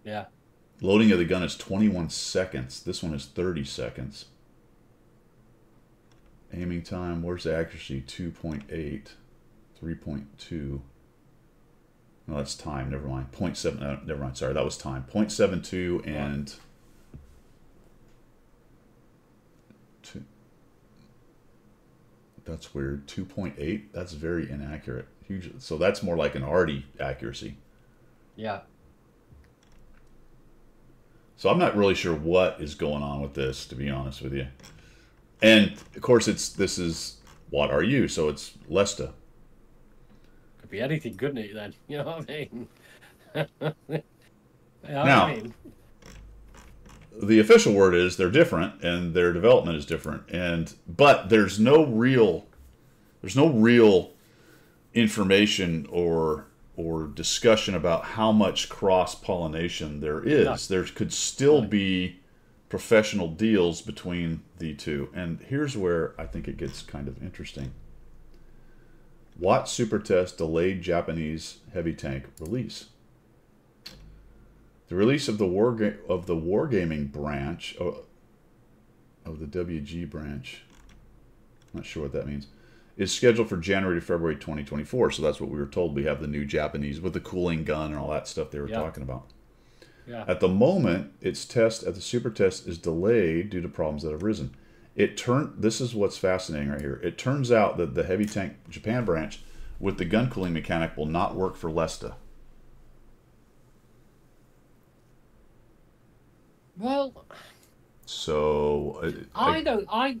Yeah. Loading of the gun is 21 seconds. This one is 30 seconds. Aiming time, where's the accuracy? 2.8, 3.2. No, that's time, never mind. 0.7, never mind, sorry, that was time. 0.72 and... That's weird. 2.8, that's very inaccurate. Huge. So that's more like an arty accuracy. Yeah. So I'm not really sure what is going on with this, to be honest with you. And of course, this is What Are You? So it's Lesta. could be anything, couldn't it? Then you know what I mean. You know Now, what I mean? the official word is they're different and their development is different, but there's no real information or discussion about how much cross pollination there is. No. There could still be professional deals between the two, and here's where I think it gets kind of interesting. Watt Super Test delayed Japanese heavy tank release. The release of the wargaming branch of the WG branch, I'm not sure what that means, is scheduled for January to February 2024. So that's what we were told. We have the new Japanese with the cooling gun and all that stuff they were talking about. Yeah. At the moment, its test at the Super Test is delayed due to problems that have arisen. This is what's fascinating right here. It turns out that the heavy tank Japan branch with the gun cooling mechanic will not work for Lesta. Well, so I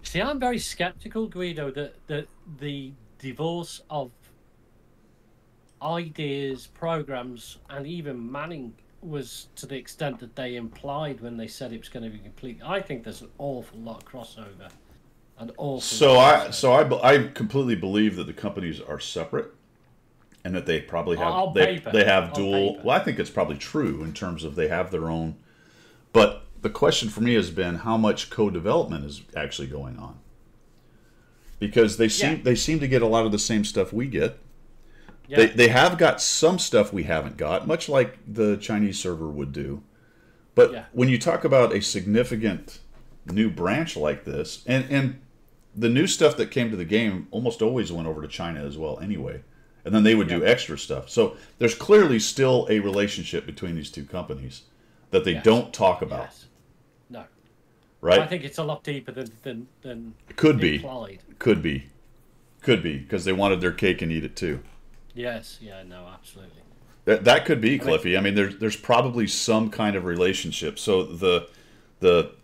see. I'm very skeptical, Guido, that the divorce of ideas, programs, and even manning was to the extent that they implied when they said it was going to be complete. I think there's an awful lot of crossover, I completely believe that the companies are separate, and that they probably have they have dual. Well, I think it's probably true in terms of they have their own. But the question for me has been how much co-development is actually going on, because they seem to get a lot of the same stuff we get. Yeah. They have got some stuff we haven't got, much like the Chinese server would do. But when you talk about a significant new branch like this, and the new stuff that came to the game almost always went over to China as well anyway. And then they would do extra stuff. So there's clearly still a relationship between these two companies that they don't talk about. Yes. No. Right? I think it's a lot deeper than could be. implied. Could be, because they wanted their cake and eat it too. Yes. Yeah. No. Absolutely. That could be, Cliffy. I mean, there's probably some kind of relationship. So the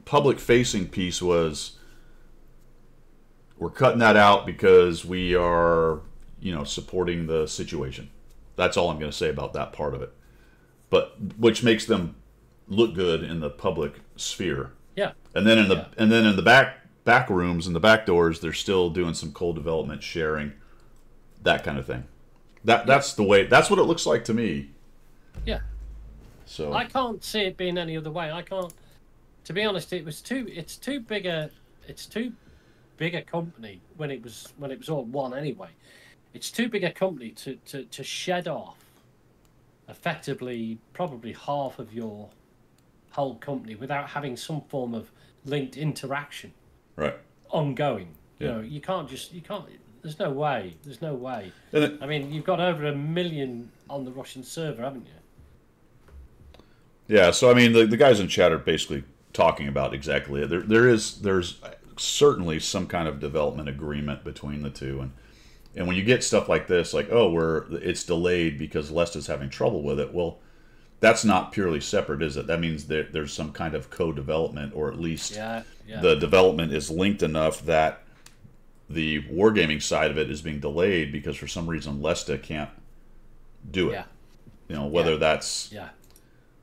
public facing piece was, we're cutting that out because we are, supporting the situation. That's all I'm going to say about that part of it. But which makes them look good in the public sphere. Yeah. And then in the back rooms and the back doors, they're still doing some co-development, sharing, that kind of thing. That's the way. That's what it looks like to me. Yeah. So I can't see it being any other way. I can't. To be honest, it's too big a company when it was all one anyway. It's too big a company to shed off effectively probably half of your whole company without having some form of linked interaction. Right. Ongoing. Yeah. You can't. There's no way. I mean, you've got over 1 million on the Russian server, haven't you? Yeah. So I mean, the guys in chat are basically talking about exactly it. There's certainly some kind of development agreement between the two, and when you get stuff like this, like it's delayed because Lesta's having trouble with it. Well, that's not purely separate, is it? That means there's some kind of co-development, or at least the development is linked enough that the wargaming side of it is being delayed because for some reason Lesta can't do it. Whether that's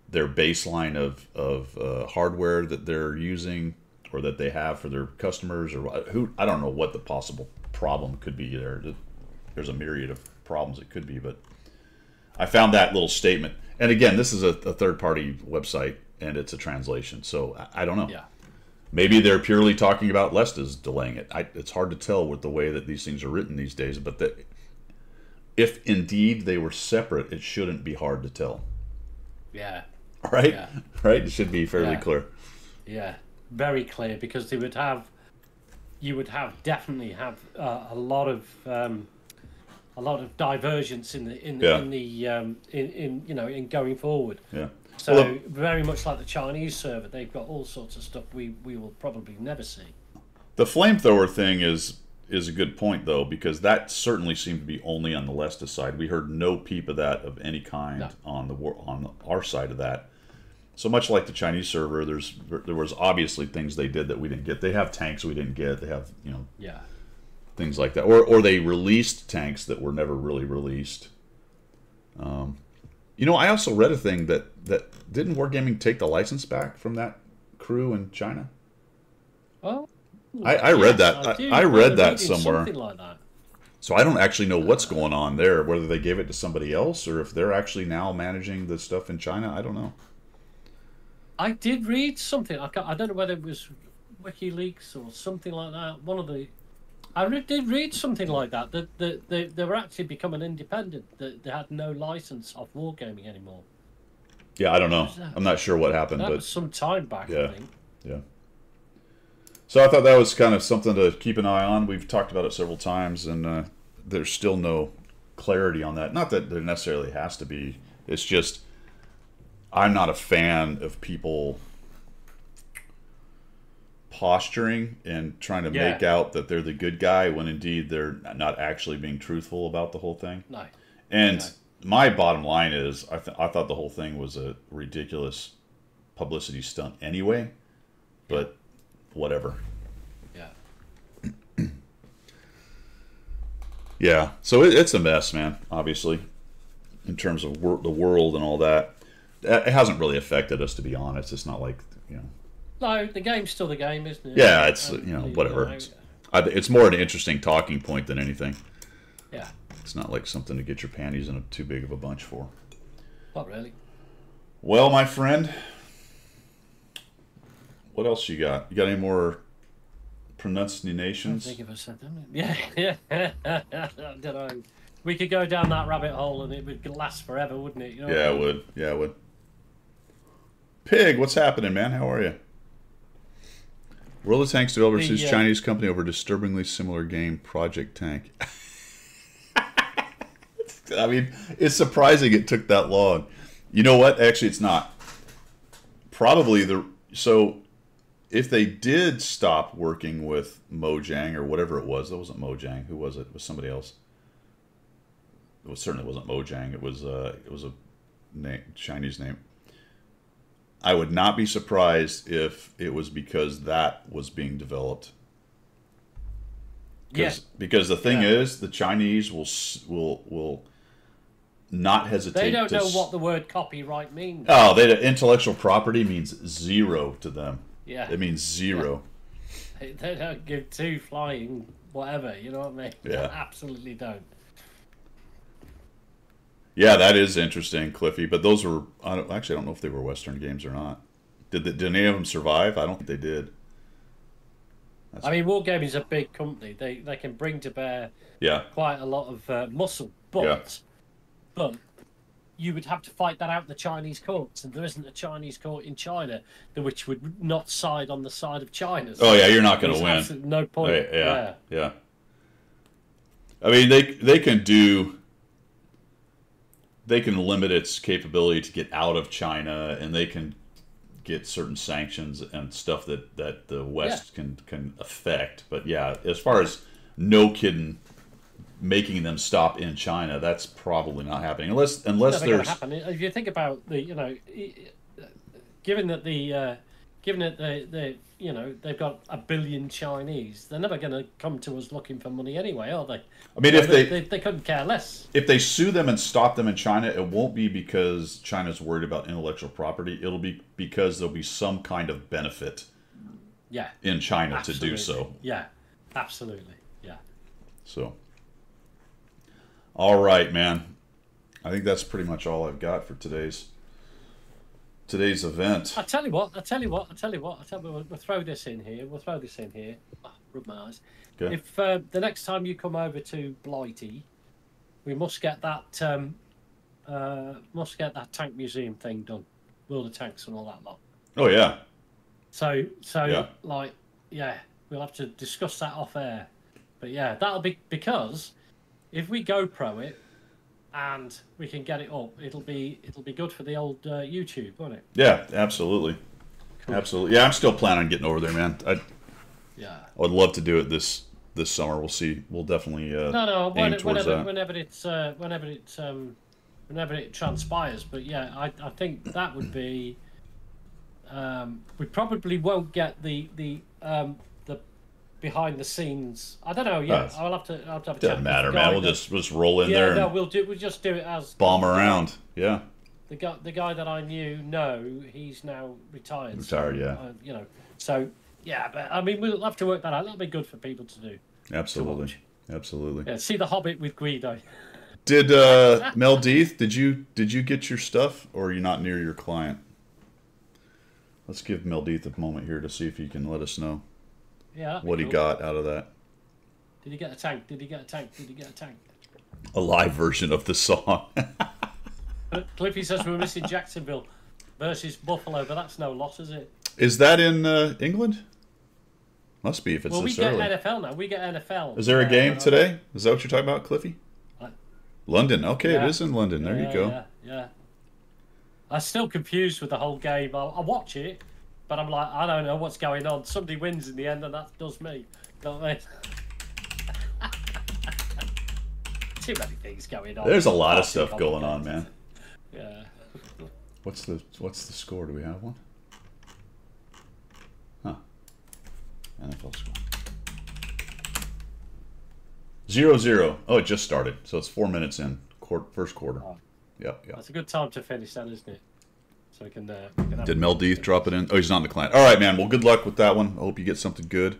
their baseline of hardware that they're using or that they have for their customers, or I don't know what the possible problem could be there. There's a myriad of problems it could be, but I found that little statement. And again, this is a third-party website, and it's a translation, so I don't know. Yeah. Maybe they're purely talking about Lesta's delaying it. It's hard to tell with the way that these things are written these days, but if indeed they were separate, it shouldn't be hard to tell. Yeah. Right? Yeah. Right? It should be fairly clear. Yeah. Very clear, because you would definitely have a lot of divergence in going forward. Yeah. So very much like the Chinese server, they've got all sorts of stuff we will probably never see. The flamethrower thing is a good point though, because that certainly seemed to be only on the Lesta side. We heard no peep of that of any kind on our side of that. So much like the Chinese server, there was obviously things they did that we didn't get. They have tanks we didn't get. They have things like that, or they released tanks that were never really released. You know, I also read a thing that didn't Wargaming take the license back from that crew in China? Oh, I read that. I read that somewhere. Something like that. So I don't actually know what's going on there, whether they gave it to somebody else or if they're actually now managing the stuff in China. I don't know. I did read something. I don't know whether it was WikiLeaks or something like that. One of the, did read something like that. That they were actually becoming independent. That they had no license of wargaming anymore. Yeah, I don't know. I'm not sure what happened, That but was some time back. yeah, I think. yeah. So I thought that was kind of something to keep an eye on. We've talked about it several times, and there's still no clarity on that. Not that there necessarily has to be. It's just I'm not a fan of people posturing and trying to make out that they're the good guy when indeed they're not actually being truthful about the whole thing. No. And my bottom line is I thought the whole thing was a ridiculous publicity stunt anyway, but whatever. Yeah. Yeah, so it's a mess, man, obviously, in terms of the world and all that. It hasn't really affected us, to be honest. It's not like, you know. No, the game's still the game, isn't it? Yeah, it's, you know, whatever. It's more an interesting talking point than anything. Yeah. It's not like something to get your panties in too big of a bunch for. Not really. Well, my friend, what else you got? You got any more pronunciations? I think if I said them. Yeah. I don't know. We could go down that rabbit hole and it would last forever, wouldn't it? You know Yeah, it would. Yeah, it would. Pig, what's happening, man? How are you? World of Tanks developer sues Chinese company over disturbingly similar game, Project Tank. I mean, it's surprising it took that long. You know what? Actually, it's not. Probably so if they did stop working with Mojang or whatever it was, that wasn't Mojang. Who was it? It was somebody else. It certainly wasn't Mojang. It was a Chinese name. I would not be surprised if it was because that was being developed. Because the thing is, the Chinese will not hesitate. They don't know what the word copyright means. Oh, intellectual property means zero to them. Yeah, it means zero. Yeah. They don't give two flying whatever. You know what I mean? Yeah, they absolutely don't. Yeah, that is interesting, Cliffy. But those were I don't know if they were Western games or not. Did any of them survive? I don't think they did. I mean, Wargaming is a big company. They can bring to bear quite a lot of muscle, but you would have to fight that out in the Chinese courts, and there isn't a Chinese court in China which would not side on the side of China. So you're not going to win. No point. Yeah. I mean, they can do. They can limit its capability to get out of China, and they can get certain sanctions and stuff that the West can affect. But yeah, as far as no kidding, making them stop in China, that's probably not happening unless there's. Happen. If you think about given that they've got 1 billion Chinese, they're never going to come to us looking for money anyway, are they? I mean, they couldn't care less. If they sue them and stop them in China, it won't be because China's worried about intellectual property. It'll be because there'll be some kind of benefit. In China absolutely. To do so. Yeah, absolutely. Yeah. So. All right, man. I think that's pretty much all I've got for today's event. I tell you what. We'll throw this in here. Oh, rub my eyes. Okay. If the next time you come over to Blighty, we must get that tank museum thing done, World of Tanks and all that lot. Oh yeah. So we'll have to discuss that off air. But yeah, that'll be because if we GoPro it and we can get it up, it'll be good for the old YouTube, won't it? Yeah, absolutely. Cool. Absolutely. Yeah, I'm still planning on getting over there, man. I would love to do it this summer. We'll see. We'll definitely whenever it transpires. But yeah, I think that would be. We probably won't get the behind the scenes. I don't know. Yeah, I'll have to have a chat. Doesn't matter, man. We'll just roll in there. Yeah, no, and we'll just do it as bomb around. Yeah. The guy that I knew, he's now retired. Retired, so, yeah. You know, so yeah, but I mean, we'll have to work that out. That'll be good for people to do. Absolutely, absolutely. Yeah, see The Hobbit with Guido. Did Mel Deeth? Did you get your stuff, or are you not near your client? Let's give Mel Deeth a moment here to see if he can let us know. Yeah. What he got out of that. Did he get a tank? Did he get a tank? Did he get a tank? A live version of the song. Cliffy says we're missing Jacksonville versus Buffalo, but that's no loss, is it? Is that in England? Must be if it's this early. We get NFL now. We get NFL. Is there a game today? Is that what you're talking about, Cliffy? London. Okay, yeah. It is in London. There you go. Yeah. I'm still confused with the whole game. I watch it, but I'm like, I don't know what's going on. Somebody wins in the end, and that does me. You know what I mean? Too many things going on. There's a lot of stuff going on, man. Yeah. What's the score? Do we have one? Huh. NFL score. 0-0. Oh, it just started. So it's 4 minutes in. First quarter. Oh. Yep. That's a good time to finish then, isn't it? So we can Did Mel Deeth drop it in? Oh, he's not in the client. All right, man. Well, good luck with that one. I hope you get something good.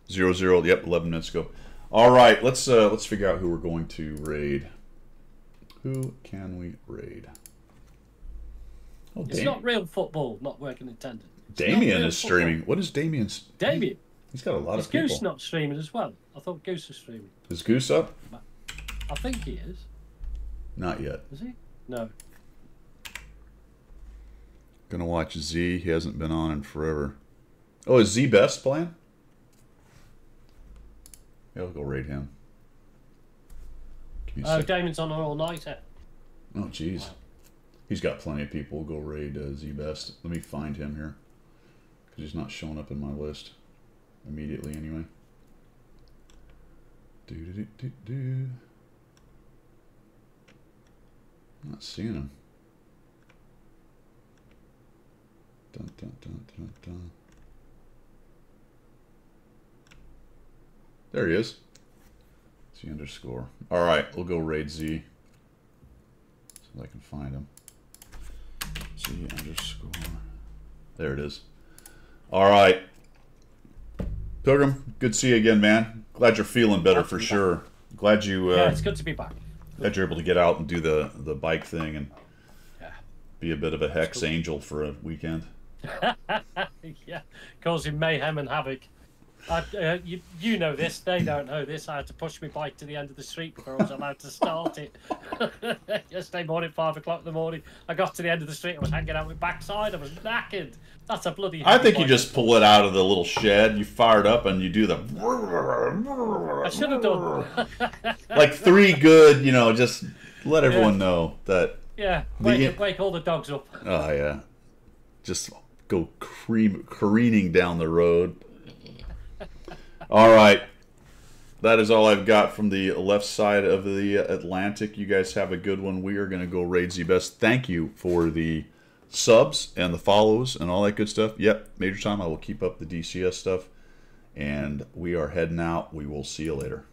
0-0. Yep, 11 minutes ago. All right, let's figure out who we're going to raid. Who can we raid? Oh, it's not real football, not working attendance. Damien is streaming. What is Damien's? Damien. He's got a lot of people. Is Goose not streaming as well? I thought Goose was streaming. Is Goose up? I think he is. Not yet. Is he? No. Gonna watch Z. He hasn't been on in forever. Oh, is Z Best playing? Yeah, I'll go raid him. Oh, Damon's on an all-nighter. Oh, jeez. Wow. He's got plenty of people. We'll go raid Z Best. Let me find him here. Because he's not showing up in my list. Immediately, anyway. I'm not seeing him. Dun, dun, dun, dun, dun. There he is. Z underscore. All right, we'll go raid Z. So I can find him. Z underscore. There it is. All right. Pilgrim, good to see you again, man. Glad you're feeling better for sure. Glad you. Yeah, it's good to be back. Glad you're able to get out and do the bike thing and be a bit of a hex angel for a weekend. Yeah, causing mayhem and havoc. You know this, they don't know this. I had to push my bike to the end of the street before I was allowed to start it. Yesterday morning, 5 o'clock in the morning, I got to the end of the street, I was hanging out with backside, I was knackered. That's a bloody... I think you just pull it out of the little shed, you fire it up, and you do the... I should have done. Like 3 good, just let everyone know that... Yeah, wake all the dogs up. Oh, yeah. Just go careening down the road. All right. That is all I've got from the left side of the Atlantic. You guys have a good one. We are going to go raid Z-Best. Thank you for the subs and the follows and all that good stuff. Yep, Major Tom. I will keep up the DCS stuff. And we are heading out. We will see you later.